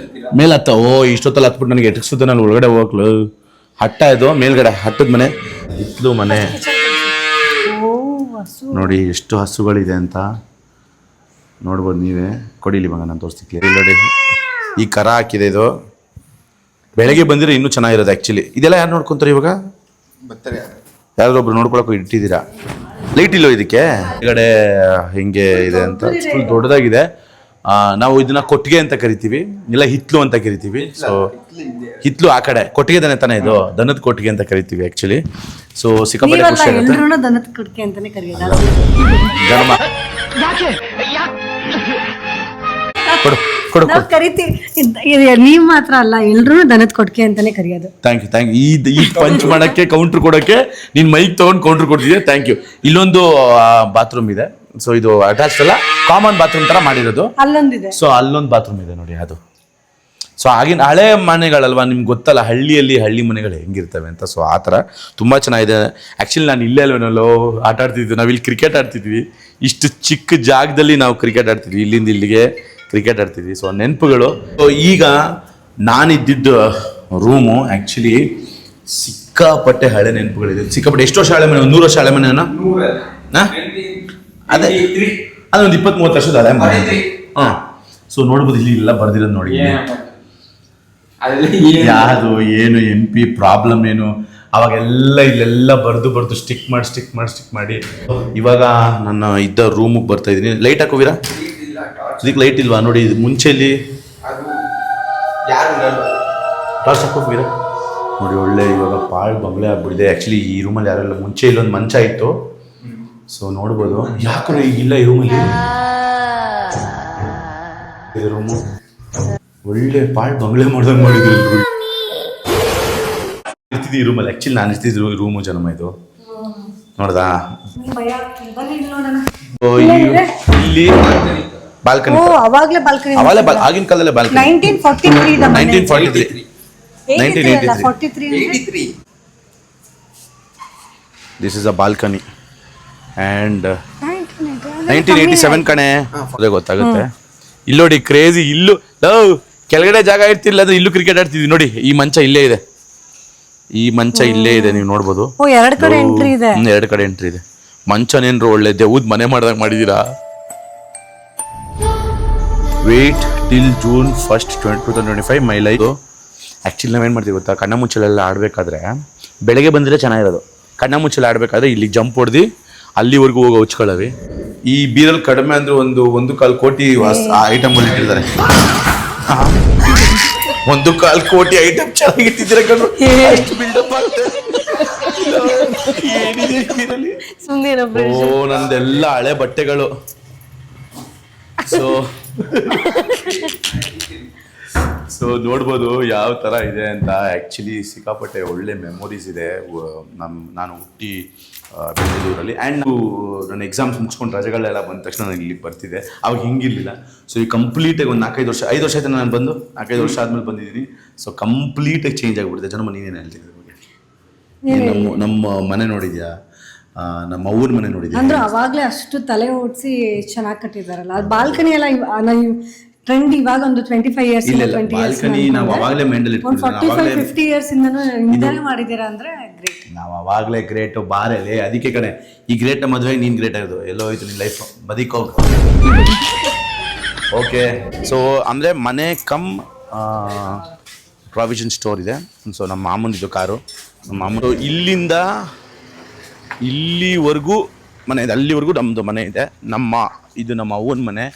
ಮೇಲೆ ಹತ್ತ. ಇಷ್ಟೊತ್ತಲ್ಲಿ ಹತ್ಬಿಟ್ಟು ನನಗೆ ಎಟಕ್ಸುತ್ತೆ, ನಾನು ಒಳಗಡೆ ಹೋಗ್ಲು. ಹಟ್ಟ ಇದು ಮೇಲ್ಗಡೆ, ಹಟ್ಟದ ಮನೆ, ಹಿತ್ಲು ಮನೆ. ನೋಡಿ ಎಷ್ಟು ಹಸುಗಳಿದೆ ಅಂತ ನೋಡ್ಬೋದು ನೀವೇ. ಕೊಡಿಲಿ ಮಗ, ನಾನು ತೋರಿಸ್ತಿದ್ದೆ. ನೋಡಿ ಈ ಕರ ಹಾಕಿದೆ, ಇದು ಬೆಳಗ್ಗೆ ಬಂದಿರೋ ಇನ್ನೂ ಚೆನ್ನಾಗಿರೋದು ಆ್ಯಕ್ಚುಲಿ. ಇದೆಲ್ಲ ಯಾರು ನೋಡ್ಕೊಂತಾರೆ ಇವಾಗ? ಯಾರೊಬ್ರು ನೋಡ್ಕೊಳಕ್ಕೂ ಇಟ್ಟಿದ್ದೀರಾ? ಲೈಟ್ ಇಲ್ಲೋ ಇದಕ್ಕೆ? ಈಗಡೆ ಹೆಂಗೆ ಇದೆ ಅಂತ ಫುಲ್ ದೊಡ್ಡದಾಗಿದೆ. ನಾವು ಇದನ್ನ ಕೊಟ್ಟಿಗೆ ಅಂತ ಕರಿತೀವಿ, ಇಲ್ಲ ಹಿತ್ಲು ಅಂತ ಕರಿತೀವಿ. ಸೊ ಹಿತ್ಲು ಆ ಕಡೆ, ಕೊಟ್ಟಿಗೆ ದನ ತಾನೆ ಇದು, ದನದ ಕೊಟ್ಟಿಗೆ ಅಂತ ಕರಿತೀವಿ ಆಕ್ಚುಲಿ. ಸೊ ಸಿಕ್ಕಾಪಟ್ಟೆ ಖುಷಿ ಆಗುತ್ತೆ. ದನದ ಕೊಟ್ಟಿಗೆ ಅಂತಾನೆ ಕರೆಯೋದು. ನೀವ್ ಮಾತ್ರ ಅಲ್ಲ, ಎಲ್ರು ದನದ ಕೊಟ್ಟಿಗೆ ಅಂತಾನೆ ಕರೆಯೋದು. Thank you. ಈ ಪಂಚ್ ಮಾಡಕ್ಕೆ, ಕೌಂಟರ್ ಕೊಡಕ್ಕೆ ನೀನ್ ಮೈಕ್ ತಗೊಂಡು ಕೌಂಟರ್ ಕೊಡ್ತಿದ್ದೆ. Thank you. ಇಲ್ಲೊಂದು ಬಾತ್ರೂಮ್ ಇದೆ. ಸೊ ಇದು ಅಟ್ಯಾಚ್ ಅಲ್ಲ, ಕಾಮನ್ ಬಾತ್ರೂಮ್ ತರ ಮಾಡಿರೋದು. ಅಲ್ಲೊಂದಿದೆ. ಸೊ ಅಲ್ಲೊಂದು ಬಾತ್ರೂಮ್ ಇದೆ ನೋಡಿ ಅದು. ಸೊ ಆಗಿನ ಹಳೆ ಮನೆಗಳಲ್ವಾ, ನಿಮ್ಗೆ ಗೊತ್ತಲ್ಲ ಹಳ್ಳಿ ಮನೆಗಳು ಹೆಂಗಿರ್ತವೆ ಅಂತ. ಸೊ ಆ ಥರ ತುಂಬ ಚೆನ್ನಾಗಿದೆ. ಆ್ಯಕ್ಚುಲಿ ನಾನು ಇಲ್ಲೇ ಅಲ್ವೇನಲ್ಲೋ ಆಟ ಆಡ್ತಿದ್ವಿ, ನಾವು ಇಲ್ಲಿ ಕ್ರಿಕೆಟ್ ಆಡ್ತಿದ್ವಿ. ಇಷ್ಟು ಚಿಕ್ಕ ಜಾಗದಲ್ಲಿ ನಾವು ಕ್ರಿಕೆಟ್ ಆಡ್ತಿದ್ವಿ, ಇಲ್ಲಿಂದ ಇಲ್ಲಿಗೆ ಕ್ರಿಕೆಟ್ ಆಡ್ತಿದ್ವಿ. ಸೊ ನೆನಪುಗಳು. ಸೊ ಈಗ ನಾನಿದ್ದಿದ್ದು ರೂಮು ಆ್ಯಕ್ಚುಲಿ ಸಿಕ್ಕಾಪಟ್ಟೆ ಹಳೆ ನೆನಪುಗಳಿದೆ. ಸಿಕ್ಕಾಪಟ್ಟೆ. ಎಷ್ಟು ವರ್ಷ ಹಳೆ ಮನೆ? 100 ವರ್ಷ ಹಳೆ ಮನೆನಾ? ಅದೇ ಅದೊಂದು 20-30 ವರ್ಷದ ಹಳೆ ಮನೆ. ಹಾಂ, ಸೊ ನೋಡ್ಬೋದು ಇಲ್ಲಿ ಎಲ್ಲ ಬರ್ದಿರೋದು ನೋಡಿ. ಯಾವುದು ಏನು MP ಪ್ರಾಬ್ಲಮ್ ಏನು ಅವಾಗೆಲ್ಲ ಇಲ್ಲೆಲ್ಲ ಬರ್ದು ಸ್ಟಿಕ್ ಮಾಡಿ ಇವಾಗ ನನ್ನ ಇದ್ದ ರೂಮಿಗೆ ಬರ್ತಾ ಇದ್ದೀನಿ. ಲೈಟ್ ಹಾಕೋವಿರಾ? ಇದಕ್ಕೆ ಲೈಟ್ ಇಲ್ವಾ ನೋಡಿ. ಇದು ಮುಂಚೆಲಿ ಟಾರ್ಚ್ ಹಾಕೋವಿರಾ ನೋಡಿ. ಒಳ್ಳೆ ಇವಾಗ ಪಾಳ್ ಬಂಗ್ಲೆ ಆಗ್ಬಿಟ್ಟಿದೆ. ಆ್ಯಕ್ಚುಲಿ ಈ ರೂಮಲ್ಲಿ ಯಾರೆಲ್ಲ ಮುಂಚೆ ಇಲ್ಲೊಂದು ಮಂಚ ಇತ್ತು. ಸೊ ನೋಡ್ಬೋದು. ಯಾಕಂದ್ರೆ ಈಗಿಲ್ಲ ಈ ರೂಮಲ್ಲಿ. ರೂಮು ಒಳ್ಳೆ ಪಾಳ್ ಬಂಗ್ಲೆ ಮಾಡ್ದಂಗೆ ಮಾಡಿದ್ರು ಇರ್ತಿದ್ವಿ ಈ ರೂಮಲ್ಲಿ. ಆ್ಯಕ್ಚುಲಿ ನಾನು ಇರ್ತಿದ್ರು ಈ ರೂಮು ಜನಮ. ಇದು ನೋಡ್ದಾ ಇಲ್ಲಿ ಬಾಲ್ಕನಿ. ಆಗಿನ ಕಾಲದಲ್ಲೇ balcony. 1943 this is a balcony and 1987 ಕಣೆ. ಅದೇ ಗೊತ್ತಾಗುತ್ತೆ. ಇಲ್ಲಿ ನೋಡಿ ಕ್ರೇಜಿ. ಇಲ್ಲೂ ಕೆಳಗಡೆ ಜಾಗ ಇರ್ತಿಲ್ಲ ಅಂದ್ರೆ ಇಲ್ಲೂ ಕ್ರಿಕೆಟ್ ಆಡ್ತಿದ್ವಿ ನೋಡಿ. ಈ ಮಂಚ ಇಲ್ಲೇ ಇದೆ, ನೀವು ನೋಡ್ಬೋದು. 2 ಕಡೆ ಎಂಟ್ರಿ ಇದೆ. 2 ಕಡೆ ಎಂಟ್ರಿ ಇದೆ. ಮಂಚನೇನ್ರು ಒಳ್ಳೆ ದೇವ್ದ್ ಮನೆ ಮಾಡ್ದಾಗ ಮಾಡಿದೀರಾ. Wait till June 1st 2025 my life. Actually ನಾವೇನು ಮಾಡ್ತೀವಿ ಗೊತ್ತಾ, ಕಣ್ಣ ಮುಚ್ಚಲೆಲ್ಲ ಆಡಬೇಕಾದ್ರೆ ಬೆಳಗ್ಗೆ ಬಂದರೆ ಚೆನ್ನಾಗಿರೋದು. ಕಣ್ಣ ಮುಚ್ಚಲೆ ಆಡಬೇಕಾದ್ರೆ ಇಲ್ಲಿ ಜಂಪ್ ಹೊಡೆದು ಅಲ್ಲಿವರೆಗೂ ಹೋಗಿ ಹಚ್ಕೊಳ್ಳವಿ. ಈ ಬೀರಲ್ಲಿ ಕಡಿಮೆ ಅಂದ್ರೆ 1.25 ಕೋಟಿ ಐಟಮ್ಗಳು ಇಟ್ಟಿರ್ತಾರೆ. 1.25 ಕೋಟಿ ಐಟಮ್ ಚೆನ್ನಾಗಿಟ್ಟಿದ್ದೀರ ಕಣ್ಣು. ಎಷ್ಟು ಬಿಲ್ಡಪ್ ಆಗ್ತದೆ. ಓ, ನಂದೆಲ್ಲ ಹಳೆ ಬಟ್ಟೆಗಳು. ಸೊ ನೋಡ್ಬೋದು ಯಾವ ಥರ ಇದೆ ಅಂತ. ಆ್ಯಕ್ಚುಲಿ ಸಿಕ್ಕಾಪಟ್ಟೆ ಒಳ್ಳೆ ಮೆಮೊರೀಸ್ ಇದೆ. ನಾನು ಹುಟ್ಟಿ ಬೆಂಗಳೂರಲ್ಲಿ ಆ್ಯಂಡ್ ನನ್ನ ಎಕ್ಸಾಮ್ಸ್ ಮುಗಿಸ್ಕೊಂಡು ರಜೆಗಳೆಲ್ಲ ಬಂದ ತಕ್ಷಣ ನಾನು ಇಲ್ಲಿಗೆ ಬರ್ತಿದ್ದೆ. ಅವಾಗ ಹಿಂಗಿರಲಿಲ್ಲ. ಸೊ ಈ ಕಂಪ್ಲೀಟಾಗಿ ಒಂದು 5 ವರ್ಷ ಆಯ್ತು ನಾನು ಬಂದು 5 ವರ್ಷ ಆದಮೇಲೆ ಬಂದಿದ್ದೀನಿ. ಸೊ ಕಂಪ್ಲೀಟಾಗಿ ಚೇಂಜ್ ಆಗಿಬಿಟ್ಟಿದೆ. ಜನಮ ನೀನೇನು ಹೇಳ್ತಿದ್ದೆ ಬಗ್ಗೆ? ನಮ್ಮ ಮನೆ ನೋಡಿದ್ಯಾ? ನಮ್ಮ ಅವ್ರ ಮನೆ ನೋಡಿದ್ಯಾ? ಅಂದ್ರೆ ಅವಾಗಲೇ ಅಷ್ಟು ತಲೆ ಓಡಿಸಿ ಚೆನ್ನಾಗಿ ಕಟ್ಟಿದಾರಲ್ಲ. ಅದು ಬಾಲ್ಕನಿ ಎಲ್ಲ ಟ್ರೆಂಡ್ ಇವಾಗ ಒಂದು 25 ಇಯರ್ಸ್ ಬಾಲ್ಕನಿ ನಾವು ಅವಾಗಲೇ ಮೈಂಡಲ್ಲಿ ಇಟ್ಕೊಂಡಿದ್ದೀವಿ. 50 ಇಯರ್ಸ್ ಇಂದನೂ ಇಂದಾನೆ ಮಾಡಿದ್ದೀರಾ ಅಂದ್ರೆ ಗ್ರೇಟ್. ನಾವು ಅವಾಗಲೇ ಗ್ರೇಟು. ಬಾರಲ್ಲಿ ಅದಕ್ಕೆ ಕಣೆ ಈ ಗ್ರೇಟ್ ಮದುವೆಗೆ ನೀನು ಗ್ರೇಟ್ ಆಗೋದು. ಎಲ್ಲೋ ಹೋಯ್ತು ನಿನ್ನ ಲೈಫ್, ಬದುಕೋಗು. ಓಕೆ, ಸೊ ಅಂದರೆ ಮನೆ ಕಮ್ ಪ್ರಾವಿಷನ್ ಸ್ಟೋರ್ ಇದೆ. ಸೊ ನಮ್ಮ ಮಾಮಂದಿದ್ದು ಕಾರು. ನಮ್ಮ ಮಾಮೂರು ಇಲ್ಲಿಂದ ಇಲ್ಲಿವರೆಗೂ ಮನೆ ಇದೆ. ಅಲ್ಲಿವರೆಗೂ ನಮ್ಮದು ಮನೆ ಇದೆ. ಇದು ನಮ್ಮ ಅವ್ವನ ಮನೆ.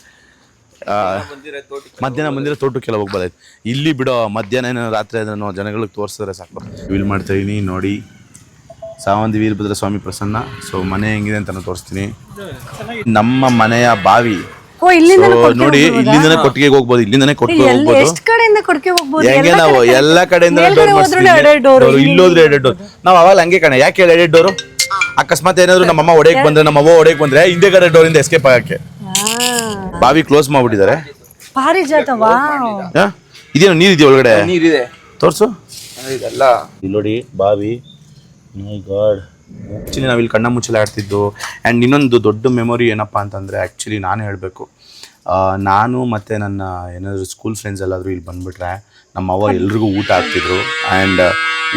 ಮಧ್ಯಾಹ್ನ ಬಂದಿರೋ ತೋಟಕ್ಕೆಲ್ಲ ಹೋಗ್ಬೋದಾಯ್ತು. ಇಲ್ಲಿ ಬಿಡೋ ಮಧ್ಯಾಹ್ನ ರಾತ್ರಿ ಅದನ್ನು ಜನಗಳಿಗೆ ತೋರಿಸಿದ್ರೆ ಸಾಕು. ವಿಲ್ ಮಾಡ್ತಾ ಇದೀನಿ ನೋಡಿ. ಸಾವಂತಿ ವೀರಭದ್ರ ಸ್ವಾಮಿ ಪ್ರಸನ್ನ. ಸೊ ಮನೆ ಹೆಂಗಿದೆ ಅಂತ ನಾನು ತೋರಿಸ್ತೀನಿ. ನಮ್ಮ ಮನೆಯ ಬಾವಿ ನೋಡಿ. ಇಲ್ಲಿಂದನೇ ಕೊಟ್ಟಿಗೆಗೆ ಹೋಗ್ಬೋದು. ಇಲ್ಲಿಂದನೇ ಕೊಟ್ಟಿಗೆ ಹೋಗ್ಬೋದು. ಹೆಂಗೆ ನಾವು ಎಲ್ಲ ಕಡೆಯಿಂದ ಇಲ್ಲೋದ್ರೆ 2 ಡೋರ್. ನಾವು ಅವಾಗ ಹಂಗೆ ಕಣೆ. ಯಾಕೆ ಹೇಳಿ 2 ಡೋರು? ಅಕಸ್ಮಾತ್ ಏನಾದ್ರು ನಮ್ಮ ಅಮ್ಮ ಹೊಡೆಯಕ್ಕೆ ಬಂದ್ರೆ, ನಮ್ಮ ಅವ್ವ ಹೊಡೆಯಕ್ಕೆ ಬಂದ್ರೆ ಹಿಂದೆ ಕಡೆ ಡೋರಿಂದ ಎಸ್ಕೇಪ್ ಆಗಕ್ಕೆ ಬಾವಿ ಕ್ಲೋಸ್ ಮಾಡ್ಬಿಟ್ಟಿದ್ದಾರೆ. ಇದೇನು ನೀರಿದೆಯಾ ಒಳಗಡೆ? ನೀರಿದೆ, ತೋರ್ಸು. ಇದೆಲ್ಲ ಇಲ್ಲಿ ನೋಡಿ ಬಾವಿ. ಮೈ ಗಾಡ್. ಆ್ಯಕ್ಚುಲಿ ನಾವಿಲ್ಲಿ ಕಣ್ಣ ಮುಚ್ಚಲೆ ಆಡ್ತಿದ್ದು. ಆ್ಯಂಡ್ ಇನ್ನೊಂದು ದೊಡ್ಡ ಮೆಮೊರಿ ಏನಪ್ಪ ಅಂತಂದರೆ, ಆ್ಯಕ್ಚುಲಿ ನಾನು ಹೇಳಬೇಕು, ನಾನು ಮತ್ತು ನನ್ನ ಏನಾದರೂ ಸ್ಕೂಲ್ ಫ್ರೆಂಡ್ಸ್ ಎಲ್ಲಾದರೂ ಇಲ್ಲಿ ಬಂದುಬಿಟ್ರೆ ನಮ್ಮ ಅವ್ವ ಎಲ್ರಿಗೂ ಊಟ ಹಾಕ್ತಿದ್ರು. ಆ್ಯಂಡ್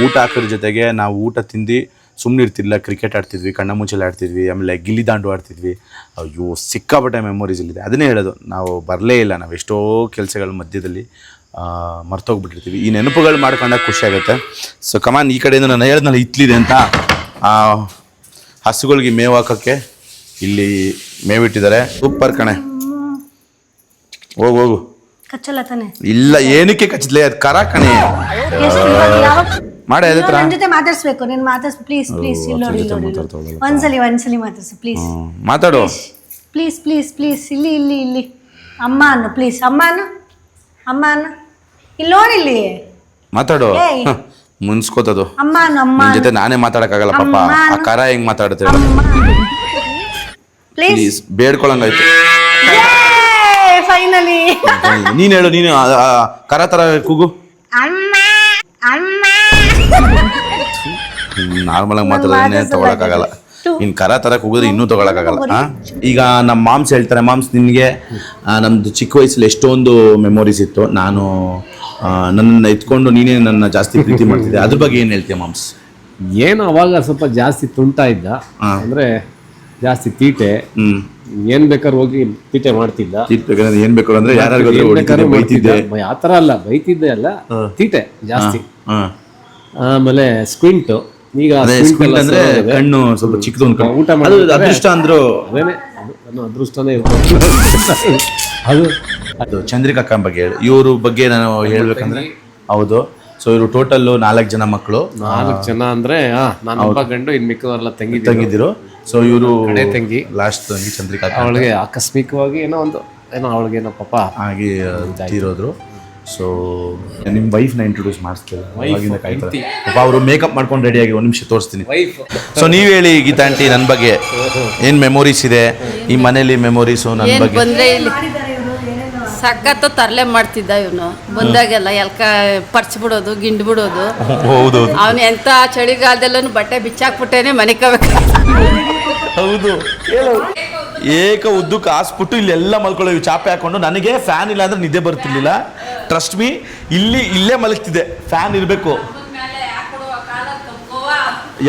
ಊಟ ಹಾಕೋದ್ರ ಜೊತೆಗೆ ನಾವು ಊಟ ತಿಂದು ಸುಮ್ಮನೆ ಇರ್ತಿರ್ಲಿಲ್ಲ. ಕ್ರಿಕೆಟ್ ಆಡ್ತಿದ್ವಿ, ಕಣ್ಣ ಮುಚ್ಚಲೆ ಆಡ್ತಿದ್ವಿ, ಆಮೇಲೆ ಗಿಲ್ಲಿ ದಾಂಡು ಆಡ್ತಿದ್ವಿ. ಅಯ್ಯೋ ಸಿಕ್ಕಾಪಟ್ಟೆ ಮೆಮೊರೀಸ್ ಇಲ್ಲಿದೆ. ಅದನ್ನೇ ಹೇಳೋದು, ನಾವು ಬರಲೇ ಇಲ್ಲ. ನಾವು ಎಷ್ಟೋ ಕೆಲಸಗಳ ಮಧ್ಯದಲ್ಲಿ ಮರ್ತೋಗ್ಬಿಟ್ಟಿರ್ತೀವಿ. ಈ ನೆನಪುಗಳು ಮಾಡ್ಕೊಂಡಾಗ ಖುಷಿ ಆಗುತ್ತೆ. ಸೊ ಕಮಾನ್, ಈ ಕಡೆಯಿಂದ ನಾನು ಹೇಳಿದ್ನಲ್ಲ ಇತ್ಲಿದೆ ಅಂತ, ಹಸುಗಳಿಗೆ ಮೇವು ಹಾಕೋಕ್ಕೆ ಇಲ್ಲಿ ಮೇವಿಟ್ಟಿದ್ದಾರೆ. ಸೂಪರ್ ಕಣೆ. ಹೋಗು. ಕಚ್ಚಲ್ಲ ತಾನೆ? ಇಲ್ಲ, ಏನಕ್ಕೆ ಕಚ್ಚಲೇ? ಅದು ಕರ ಕಣೆ. ಮಾಡ ಜೊತೆ ಮಾತಾಡ್ಸ್ಬೇಕು. ನೀನು ಮಾತಾಡ್ಸ್ ಪ್ಲೀಸ್. ಒಂದ್ಸಲಿ ಮಾತಾಡ್ಸು ಪ್ಲೀಸ್. ಮಾತಾಡು ಪ್ಲೀಸ್. ಇಲ್ಲಿ ಅಮ್ಮ ಅನ್ನು ಪ್ಲೀಸ್. ಅಮ್ಮ ಅನ್ನು ಇಲ್ಲಿ ನೋಡಿಲ್ಲಿ ಮಾತಾಡು. ಮುನ್ಸ್ಕೋತದು ಅಮ್ಮ ಜೊತೆ ನಾನೇ ಮಾತಾಡಕ್ಕಾಗಲ್ಲ ಪಾಪ. ಆ ಕರ ಹೆಂಗ್ ಮಾತಾಡುತ್ತೆ ಪ್ಲೀಸ್, ಬೇಡ್ಕೊಳಂಗಾಯ್ತು. ಫೈನಲಿ ನೀನ್ ಹೇಳು. ನೀನು ಕರ ತರ ಕೂಗು. ನಾರ್ಮಲ್ ಆಗಿ ಮಾತಾಡೋದನ್ನೇ ತಗೊಳಕ್ಕಾಗಲ್ಲ. ಇನ್ ಕರ ತರ ಕೂಗಿದ್ರೆ ಇನ್ನೂ ತಗೊಳಕ್ಕಾಗಲ್ಲ. ಈಗ ನಮ್ಮ ಮಾಮ್ಸ್ ಹೇಳ್ತಾರೆ, ಮಾಮ್ಸ್ ನಿನ್ಗೆ ನಮ್ದು ಚಿಕ್ಕ ವಯಸ್ಸಲ್ಲಿ ಎಷ್ಟೊಂದು ಮೆಮೊರೀಸ್ ಇತ್ತು. ನಾನು ನನ್ನ ಎತ್ಕೊಂಡು ನೀನೇ ನನ್ನ ಜಾಸ್ತಿ ಪ್ರೀತಿ ಮಾಡ್ತಿದ್ದೆ. ಅದ್ರ ಬಗ್ಗೆ ಏನ್ ಹೇಳ್ತೀಯ ಮಾಮ್ಸ್? ಏನು ಅವಾಗ ಸ್ವಲ್ಪ ಜಾಸ್ತಿ ತುಂಟ ಇದ್ದ, ಅಂದ್ರೆ ಜಾಸ್ತಿ ತೀಟೆ, ಏನ್ ಬೇಕಾದ್ರೆ ಹೋಗಿ ತೀಟೆ ಮಾಡ್ತಿದ್ದ. ಏನ್ ಬೇಕು ಅಂದ್ರೆ ಯಾರು ಬೈತಿದ್ದೆ, ಆ ಥರ ಅಲ್ಲ, ಬೈತಿದ್ದೆ ಅಲ್ಲ, ತೀಟೆ ಜಾಸ್ತಿ. ಆಮೇಲೆ ಸ್ಕ್ವಿಂಟ್, ಈಗ ಅಂದ್ರೆ ಕಣ್ಣು ಸ್ವಲ್ಪ ಚಿಕ್ಕದು, ಊಟ ಮಾಡಿ ಅದೃಷ್ಟ ಅಂದ್ರು, ಅದೇನೆ ಅದೃಷ್ಟನೇ ಇರ್ಬೋದು. ಅದು ಚಂದ್ರಿಕಾ ಅಕ್ಕ ಬಗ್ಗೆ ಇವ್ರ ಬಗ್ಗೆ ನಾನು ಹೇಳ್ಬೇಕಂದ್ರೆ, ಹೌದು. ಸೊ ಇವರು ಟೋಟಲ್ 4 ಜನ ಮಕ್ಕಳು. 4 ಜನ ಅಂದ್ರೆ ನಾನು ಒಬ್ಬ ಗಂಡು, ಇನ್ ಮಿಕ್ಕವರೆಲ್ಲ ತಂಗಿದಿರು. ಸೊ ಇವರು ತಂಗಿ, ಲಾಸ್ಟ್ ತಂಗಿ ಚಂದ್ರಿಕಾ. ಅವಳಿಗೆ ಆಕಸ್ಮಿಕವಾಗಿ ಏನೋ ಅವಳಿಗೇನೋ ಪಾಪ ಆಗಿ ತೀರೋದ್ರು. ಸೊ ನಿಮ್ಮ ವೈಫ್ನ ಇಂಟ್ರೊಡ್ಯೂಸ್ ಮಾಡಿಸ್ತೇವೆ, ಅವಾಗಿಂದ ಕಾಯ್ತಾರೆ ಪಾಪ. ಅವರು ಮೇಕಪ್ ಮಾಡ್ಕೊಂಡು ರೆಡಿಯಾಗಿ 1 ನಿಮಿಷ ತೋರಿಸ್ತೀನಿ. ಸೊ ನೀವು ಹೇಳಿ ಗೀತಾ ಆಂಟಿ, ನನ್ನ ಬಗ್ಗೆ ಏನು ಮೆಮೊರೀಸ್ ಇದೆ ಈ ಮನೇಲಿ? ಮೆಮೊರೀಸು ನನ್ನ ಬಗ್ಗೆ ಬಂದ್ರೆ ಇಲ್ಲಿ ಸಖತ್ತು ತರಲೆ ಮಾಡ್ತಿದ್ದ ಇವನು. ಬಂದಾಗೆಲ್ಲ ಎಲ್ಕ ಪರ್ಚ್ ಬಿಡೋದು, ಗಿಂಡ್ ಬಿಡೋದು. ಹೌದು, ಅವನು ಎಂತ ಚಳಿಗಾಲದಲ್ಲೂ ಬಟ್ಟೆ ಬಿಚ್ಚಾಕ್ಬಿಟ್ಟೇನೆ ಮನಿಕೋಬೇಕು. ಹೌದು, ಏಕ ಉದ್ದಕ್ಕೆ ಹಾಸ್ಬಿಟ್ಟು ಇಲ್ಲೆಲ್ಲ ಮಲ್ಕೊಳ್ಳೋ ಚಾಪೆ ಹಾಕೊಂಡು. ನನಗೆ ಫ್ಯಾನ್ ಇಲ್ಲ ಅಂದ್ರೆ ನಿದ್ದೆ ಬರ್ತಿರ್ಲಿಲ್ಲ. ಟ್ರಸ್ಟ್ ಮೀ, ಇಲ್ಲೇ ಮಲಗ್ತಿದ್ದೆ, ಫ್ಯಾನ್ ಇರಬೇಕು.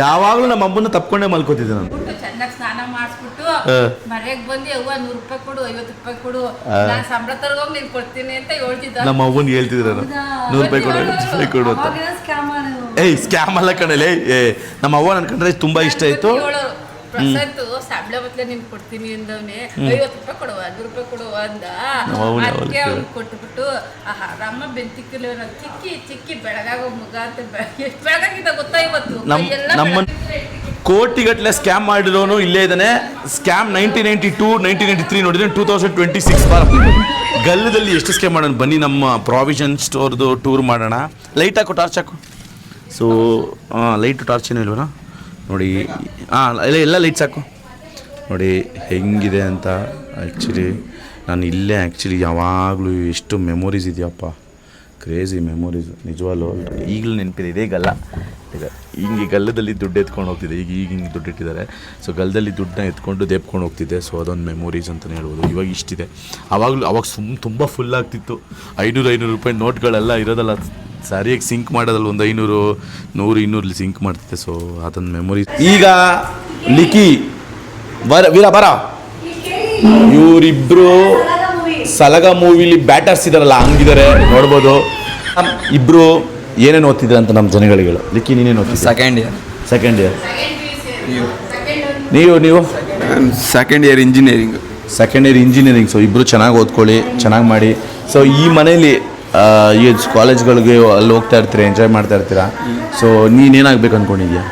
ಯಾವಾಗಲೂ ನಮ್ಮ ಅಮ್ಮನ ತಪ್ಕೊಂಡೇ ಮಲ್ಕೋತಿದ್ದೆ ನಾನು. ಚೆನ್ನಾಗಿ ಸ್ನಾನ ಮಾಡಿಸ್ಬಿಟ್ಟು ಮನೆಗೆ ಬಂದು ಅವ್ವ 100 ರೂಪಾಯಿ ಕೊಡು, 50 ರೂಪಾಯಿ ಕೊಡು, ನಾನು ಸಂಬಳ ತರಗೋಗಿ ನೀನು ಕೊಡ್ತೀನಿ ಅಂತ ಹೇಳ್ತಿದ್ದ. ನಮ್ಮ ಅವ್ವನ್ ಹೇಳ್ತಿದ್ರು 100 ರೂಪಾಯಿ ಕೊಡು, 50 ರೂಪಾಯಿ ಕೊಡು ಅಂತ. ಸ್ಕ್ಯಾಮ್ ಅಲ್ಲ ಕಣಲೆ. ನಮ್ಮ ಅವ್ವ ನನ್ ಕಂಡ್ರೆ ತುಂಬಾ ಇಷ್ಟ ಆಯ್ತು. ಪ್ರಸಾದ್ ಸಂಬಳ ಬತ್ಲೆ ನೀನ್ ಕೊಡ್ತೀನಿ ಅಂದವನೇ 50 ರೂಪಾಯಿ ಕೊಡುವ, 100 ರೂಪಾಯಿ ಕೊಡುವ ಅಂದ. ಅದಕ್ಕೆ ಅವ್ನು ಕೊಟ್ಬಿಟ್ಟು ರಮ್ಮ ಬೆಂತಿಕ್ಕಿಲ್ಲ, ಚಿಕ್ಕಿ ಬೆಳಗಾಗೋ ಮುಗ ಅಂತ. ಎಷ್ಟು ಬೆಳಗಾಗಿದ್ದ ಗೊತ್ತಾ ಇವತ್ತು? ನಮ್ಮ ಕೋಟಿಗಟ್ಟಲೆ ಸ್ಕ್ಯಾಮ್ ಮಾಡಿರೋನು ಇಲ್ಲೇ ಇದ್ದಾನೆ. ಸ್ಕ್ಯಾಮ್ 1992, 1993 ನೋಡಿದ್ರೆ 2026 ಗಲ್ಲದಲ್ಲಿ ಎಷ್ಟು ಸ್ಕ್ಯಾಮ್ ಮಾಡೋಣ. ಬನ್ನಿ ನಮ್ಮ ಪ್ರಾವಿಷನ್ ಸ್ಟೋರ್ದು ಟೂರ್ ಮಾಡೋಣ. ಲೈಟ್ ಹಾಕು, ಟಾರ್ಚ್ ಹಾಕು. ಸೊ ಲೈಟು ಟಾರ್ಚ್ ಏನೂ ಇಲ್ವನಾ ನೋಡಿ. ಎಲ್ಲ ಲೈಟ್ಸ್ ಹಾಕು ನೋಡಿ ಹೆಂಗಿದೆ ಅಂತ. ಆ್ಯಕ್ಚುಲಿ ನಾನು ಇಲ್ಲೇ ಯಾವಾಗಲೂ ಎಷ್ಟು ಮೆಮೊರೀಸ್ ಇದೆಯಪ್ಪ, ಕ್ರೇಜಿ ಮೆಮೊರೀಸ್ ನಿಜವಾಗ್ಲೂ. ಈಗಲೂ ನೆನಪಿದೆ, ಇದೇ ಗಲ್ಲ. ಈಗ ಹಿಂಗೆ ಗಲ್ಲದಲ್ಲಿ ದುಡ್ಡು ಎತ್ಕೊಂಡು ಹೋಗ್ತಿದ್ದೆ. ಈಗ ಹಿಂಗೆ ದುಡ್ಡು ಇಟ್ಟಿದ್ದಾರೆ. ಸೊ ಗಲ್ಲದಲ್ಲಿ ದುಡ್ಡನ್ನ ಎತ್ಕೊಂಡು ದೇಪ್ಕೊಂಡು ಹೋಗ್ತಿದ್ದೆ. ಸೊ ಅದೊಂದು ಮೆಮೊರೀಸ್ ಅಂತಲೇ ಹೇಳ್ಬೋದು. ಇವಾಗ ಇಷ್ಟಿದೆ. ಅವಾಗ ತುಂಬ ಫುಲ್ ಆಗ್ತಿತ್ತು. 500 ರೂಪಾಯಿ ನೋಟ್ಗಳೆಲ್ಲ ಇರೋದಲ್ಲ, ಸರಿಯಾಗಿ ಸಿಂಕ್ ಮಾಡೋದಲ್ಲ. ಒಂದು 500, 100, 200 ಸಿಂಕ್ ಮಾಡ್ತಿದ್ದೆ. ಸೊ ಅದೊಂದು ಮೆಮೊರೀಸ್. ಈಗ ಲಿಕ್ಕಿ ವೀರ ಬರ, ಇವರಿಬ್ರು ಸಲಗ ಮೂವಿಲಿ ಬ್ಯಾಟರ್ಸ್ ಇದಾರಲ್ಲ ಹಂಗಿದ್ದಾರೆ, ನೋಡ್ಬೋದು. ಇಬ್ರು ಏನೇನು ಓದ್ತಿದ್ರು ಅಂತ ನಮ್ಮ ಜನಗಳಿಗೆ ಹೇಳು. ಲಿಕ್ಕಿ ನೀನೇನು ಓದ್ತಿದ್ದೆ? Second year. ನೀವು ಸೆಕೆಂಡ್ ಇಯರ್ ಇಂಜಿನಿಯರಿಂಗ್. ಸೊ ಇಬ್ಬರು ಚೆನ್ನಾಗಿ ಓದ್ಕೊಳ್ಳಿ, ಚೆನ್ನಾಗಿ ಮಾಡಿ. ಸೊ ಈ ಮನೇಲಿ ಈ ಕಾಲೇಜ್ಗಳಿಗೆ ಅಲ್ಲಿ ಹೋಗ್ತಾ ಇರ್ತೀರಾ, ಎಂಜಾಯ್ ಮಾಡ್ತಾ ಇರ್ತೀರಾ. ಸೊ ನೀನೇನಾಗಬೇಕು ಅಂದ್ಕೊಂಡಿದ್ಯಾ?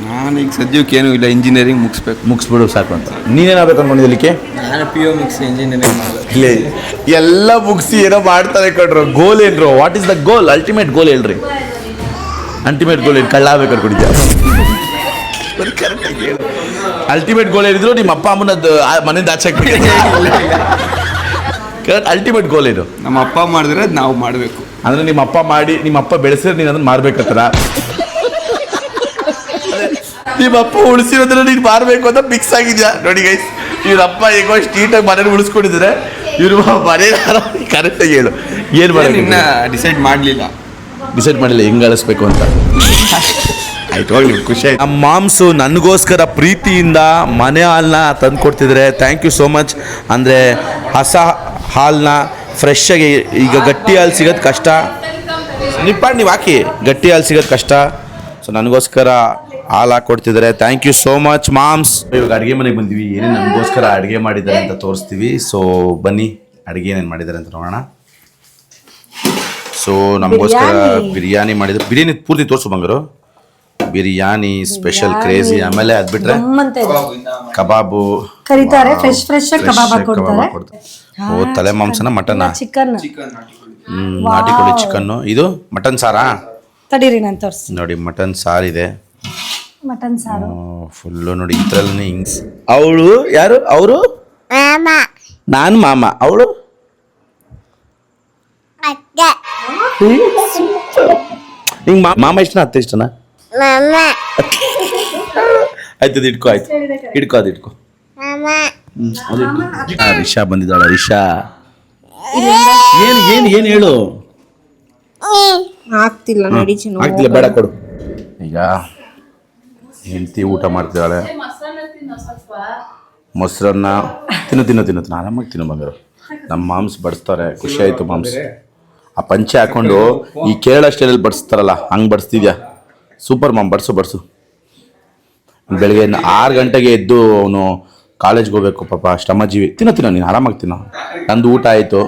ನಾನೀಗ ಸದ್ಯಕ್ಕೆ ಏನೂ ಇಲ್ಲ, ಇಂಜಿನಿಯರಿಂಗ್ ಮುಗಿಸ್ಬಿಡು ಸಾಕು ಅಂತ. ನೀನೇನಾಗಬೇಕು ಅಂದ್ಕೊಂಡಿದ್ದಲಿಕ್ಕೆ? ನಾನು PU ಮುಗಿಸಿ ಇಂಜಿನಿಯರಿಂಗ್ ಇಲ್ಲ, ಎಲ್ಲ ಮುಗಿಸಿ ಏನೋ ಮಾಡ್ತಾರೆ ಕಣ್ರು. ಗೋಲ್ ಏನ್ರು? What is the goal? Ultimate goal ಹೇಳ್ರಿ. ಅಲ್ಟಿಮೇಟ್ ಗೋಲ್ ಏನು? ಕಳ್ಳ ಆಗ್ಬೇಕು ಅನ್ಕೊಂಡಿದ್ಯಾ? ಅಲ್ಟಿಮೇಟ್ ಗೋಲ್ ಏನಿದ್ರು ನಿಮ್ಮ ಅಪ್ಪ ಅಮ್ಮನ ಮನೆಯಿಂದ ಆಚೆ ಅಲ್ಟಿಮೇಟ್ ಗೋಲ್ ಏನು? ನಮ್ಮ ಅಪ್ಪ ಮಾಡಿದ್ರೆ ಅದು ನಾವು ಮಾಡಬೇಕು. ಅಂದ್ರೆ ನಿಮ್ಮ ಅಪ್ಪ ಮಾಡಿ, ನಿಮ್ಮ ಅಪ್ಪ ಬೆಳೆಸಿದ್ರೆ ನೀನು ಅದನ್ನ ಮಾರ್ಬೇಕತ್ತರ. ನಿಮ್ಮ ಅಪ್ಪ ಉಳಿಸಿರೋದ್ರ ನೀನು ಮಾರಬೇಕು ಅಂತ ಫಿಕ್ಸ್ ಆಗಿದ್ಯಾ ನೋಡಿ ಗೈಸ್. ಇವ್ರ ಅಪ್ಪ ಹೇಗೋ ಸ್ಟ್ರೀಟಾಗಿ ಮನೇಲಿ ಉಳಿಸ್ಕೊಂಡಿದ್ರೆ, ಇವ್ರು ಮನೆ ಕರೆಕ್ಟಾಗಿ ಹೇಳು. ಏನು ಮಾಡೋದು ಇನ್ನ ಡಿಸೈಡ್ ಮಾಡಿಲ್ಲ ಹೆಂಗೆ ಅಳಿಸ್ಬೇಕು ಅಂತ. ಆಯ್ತು, ಹೋಗ್ಲಿ, ಖುಷಿ ಆಯ್ತು. ನಮ್ಮ ಮಾಮ್ಸು ನನಗೋಸ್ಕರ ಪ್ರೀತಿಯಿಂದ ಮನೆ ಹಾಲನ್ನ ತಂದು ಕೊಡ್ತಿದ್ರೆ. Thank you so much. ಅಂದರೆ ಹೊಸ ಹಾಲನ್ನ ಫ್ರೆಶ್ ಆಗಿ, ಈಗ ಗಟ್ಟಿ ಹಾಲು ಸಿಗೋದು ಕಷ್ಟ. ನೀವು ಹಾಕಿ, ಗಟ್ಟಿ ಹಾಲು ಸಿಗೋದು ಕಷ್ಟ. ಸೊ ನನಗೋಸ್ಕರ ಹಾಲು ಹಾಕ್ಕೊಡ್ತಿದ್ದಾರೆ. Thank you so much moms. ಇವಾಗ ಅಡುಗೆ ಮನೆಗೆ ಬಂದಿವಿ. ಏನೇನು ನನಗೋಸ್ಕರ ಅಡುಗೆ ಮಾಡಿದ್ದಾರೆ ಅಂತ ತೋರಿಸ್ತೀವಿ. ಸೊ ಬನ್ನಿ, ಅಡುಗೆ ಏನೇನು ಮಾಡಿದ್ದಾರೆ ಅಂತ ನೋಡೋಣ. ಸೊ ನಮಗೋಸ್ಕರ ಬಿರಿಯಾನಿ ಮಾಡಿದ್ರು. ಬಿರಿಯಾನಿ ಪೂರ್ತಿ ತೋರಿಸು ಬಂಗಾರು. Biryani special crazy. ಆಮೇಲೆ ಅದು ಬಿಟ್ರೆ ಕಬಾಬು ಕರೀತಾರೆ, ಫ್ರೆಶ್ ಕಬಾಬ್ ಕೊಡ್ತಾರೆ. ಓ, ತಲೆ ಮಾಂಸನ ಮಟನ್? ಚಿಕನ್, ನಾಟಿ ಕೋಳಿ ಚಿಕನ್ನು. ಇದು ಮಟನ್ ಸಾರಾ? ತಡೀರಿ ನಾನು ತೋರಿಸಿ. ನೋಡಿ ಮಟನ್ ಸಾರಿದೆ, ಮಟನ್ ಸಾರು ಫುಲ್ಲು. ನೋಡಿ ಇದ್ರಲ್ಲಿ ಹಿಂಗ್. ಅವಳು ಯಾರು? ಅವರು ನಾನು ಮಾಮ, ಅವಳು ಹಿಂಗ್ ಮಾಮ ಇಷ್ಟನಾ ಅತ್ತೆ ಇಷ್ಟನಾ? ಆಯ್ತು, ಅದು ಇಟ್ಕೋ. ಆಯ್ತು, ಇಟ್ಕೋ. ರಿಷಾ ಬಂದಿದ್ದಾಳ. ರಿಷಾ ಏನು ಹೇಳು? ಆಗ್ತಿಲ್ಲ, ಬೇಡ ಕೊಡು. ಈಗ ಹೆಂಡತಿ ಊಟ ಮಾಡ್ತಿದ್ದಾಳೆ. ಮೊಸರನ್ನ ತಿನ್ನು ಆರಾಮಾಗಿ ತಿನ್ನು ಬಂದರು. ನಮ್ಮ ಮಾಮ್ಸ್ ಬಡಿಸ್ತಾರೆ, ಖುಷಿ ಆಯಿತು ಮಾಮ್ಸ್. ಆ ಪಂಚೆ ಹಾಕೊಂಡು ಈ ಕೇರಳ ಸ್ಟೈಲಲ್ಲಿ ಬಡಿಸ್ತಾರಲ್ಲ ಹಂಗೆ ಬಡಿಸ್ತಿದ್ಯಾ, ಸೂಪರ್ ಮಾಮ್. ಬಡಿಸು. ಬೆಳಗ್ಗೆ 6 ಗಂಟೆಗೆ ಎದ್ದು ಅವನು ಕಾಲೇಜ್ಗೆ ಹೋಗ್ಬೇಕು ಪಾಪ, ಶ್ರಮಜೀವಿ. ತಿನ್ನೋ ನೀನು ಆರಾಮಾಗಿ ತಿನ್ನೋ. ನಂದು ಊಟ ಆಯಿತು,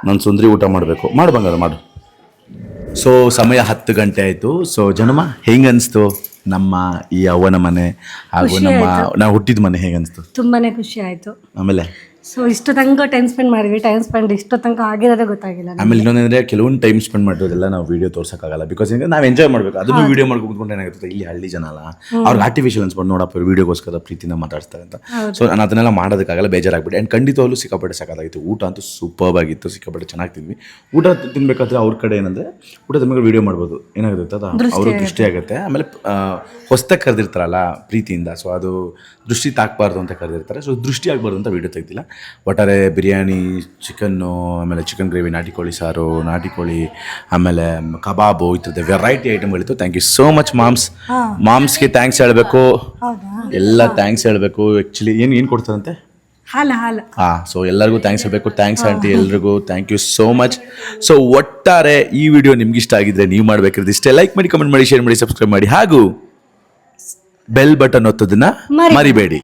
ನನ್ನ ಸುಂದ್ರಿ ಊಟ ಮಾಡಬೇಕು. ಮಾಡು ಬಂಗಾರ ಮಾಡು. ಸೊ ಸಮಯ 10 ಗಂಟೆ ಆಯಿತು. ಸೊ ಜನಮ್ಮ ಹೆಂಗೆ ಅನಿಸ್ತು ನಮ್ಮ ಈ ಅವ್ವನ ಮನೆ ಹಾಗೂ ನಾವು ಹುಟ್ಟಿದ ಮನೆ ಹೇಗೆ ಅನಿಸ್ತು? ತುಂಬಾನೇ ಖುಷಿ ಆಯ್ತು. ಆಮೇಲೆ ಸೊ ಇಷ್ಟು ತನಕ ಟೈಮ್ ಸ್ಪೆಂಡ್ ಮಾಡಿದ್ವಿ, ಟೈಮ್ ಸ್ಪೆಂಡ್ ಇಷ್ಟು ತನಕ ಆಗಿರೋದೇ ಗೊತ್ತಾಗಿಲ್ಲ ನಮ್ಗೆ. ಆಮೇಲೆ ಇನ್ನೊಂದಂದ್ರೆ ಕೆಲವೊಂದು ಟೈಮ್ ಸ್ಪೆಂಡ್ ಮಾಡಿರೋದೆಲ್ಲ ನಾವು ವಿಡಿಯೋ ತೋರ್ಸೋಕ್ಕಾಗಲ್ಲ, ಬಿಕಾಸ್ ನಾವು ಎಂಜಾಯ್ ಮಾಡಬೇಕು. ಅದನ್ನು ವಿಡಿಯೋ ಮಾಡ್ಕೊಂಡು ಕುತ್ಕೊಂಡು ಏನಾಗುತ್ತೆ, ಇಲ್ಲಿ ಹಳ್ಳಿ ಜನ ಅಲ್ಲ, ಅವ್ರಿಗೆ ಆರ್ಟಿಫಿಷಿಯಲ್ ಅನ್ಸ್ಕೊಂಡು ನೋಡಪ್ಪ ವಿಡಿಯೋಗೋಸ್ಕರ ಪ್ರೀತಿನ ಮಾತಾಡ್ತಾರೆ ಅಂತ. ಸೊ ನಾನು ಅದನ್ನೆಲ್ಲ ಮಾಡೋದಕ್ಕಾಗಲ್ಲ, ಬೇಜಾರಾಗ್ಬಿಟ್ಟು. ಆ್ಯಂಡ್ ಖಂಡಿತವಾಗ್ಲೂ ಸಿಕ್ಕಾಪಟ್ಟೆ ಸಾಕಾಗಿತ್ತು. ಊಟ ಅಂತೂ ಸೂಪರ್ಬ್ ಆಗಿತ್ತು, ಸಿಕ್ಕಾಪಟ್ಟೆ ಚೆನ್ನಾಗಿ ತಿಂದ್ವಿ. ಊಟ ತಿನ್ಬೇಕಾದ್ರೆ ಅವ್ರ ಕಡೆ ಏನಂದರೆ ಊಟ ತಿನ್ಬೇಕು ವಿಡಿಯೋ ಮಾಡ್ಬೋದು, ಏನಾಗುತ್ತೆ ಅದು ಅವರು ದೃಷ್ಟಿ ಆಗುತ್ತೆ. ಆಮೇಲೆ ಹೊಸ್ದಾಗಿ ಕರೆದಿರ್ತಾರಲ್ಲ ಪ್ರೀತಿಯಿಂದ, ಸೊ ಅದು ದೃಷ್ಟಿ ತಾಕಬಾರ್ದು ಅಂತ ಕರೆದಿರ್ತಾರೆ. ಸೊ ದೃಷ್ಟಿ ಆಗಬಾರ್ದು ಅಂತ ವಿಡಿಯೋ ತೆಗ್ದಿಲ್ಲ. ಒಟ್ಟಾರೆ ಬಿರಿಯಾನಿ, ಚಿಕನ್ನು, ಆಮೇಲೆ ಚಿಕನ್ ಗ್ರೇವಿ, ನಾಟಿ ಕೋಳಿ ಸಾರು, ನಾಟಿ ಕೋಳಿ, ಆಮೇಲೆ ಕಬಾಬು, ಈ ಥರದ ವೆರೈಟಿ ಐಟಮ್ಗಳಿತ್ತು. ಥ್ಯಾಂಕ್ ಯು ಸೋ ಮಚ್ ಮಾಮ್ಸ್ಗೆ ಥ್ಯಾಂಕ್ಸ್ ಹೇಳಬೇಕು, ಎಲ್ಲ ಥ್ಯಾಂಕ್ಸ್ ಹೇಳಬೇಕು. ಆ್ಯಕ್ಚುಲಿ ಏನು ಕೊಡ್ತಾರಂತೆ? ಹಾಲು. ಸೊ ಎಲ್ಲರಿಗೂ ಥ್ಯಾಂಕ್ಸ್ ಹೇಳಬೇಕು. ಥ್ಯಾಂಕ್ಸ್ ಆಂಟಿ, ಎಲ್ರಿಗೂ thank you so much. So ಒಟ್ಟಾರೆ ಈ ವಿಡಿಯೋ ನಿಮ್ಗೆ ಇಷ್ಟ ಆಗಿದ್ರೆ ನೀವು ಮಾಡಬೇಕಿರೋದು ಇಷ್ಟೇ, ಲೈಕ್ ಮಾಡಿ, ಕಮೆಂಟ್ ಮಾಡಿ, ಶೇರ್ ಮಾಡಿ, ಸಬ್ಸ್ಕ್ರೈಬ್ ಮಾಡಿ ಹಾಗೂ ಬೆಲ್ ಬಟನ್ ಒತ್ತೋದನ್ನ ಮರಿಬೇಡಿ.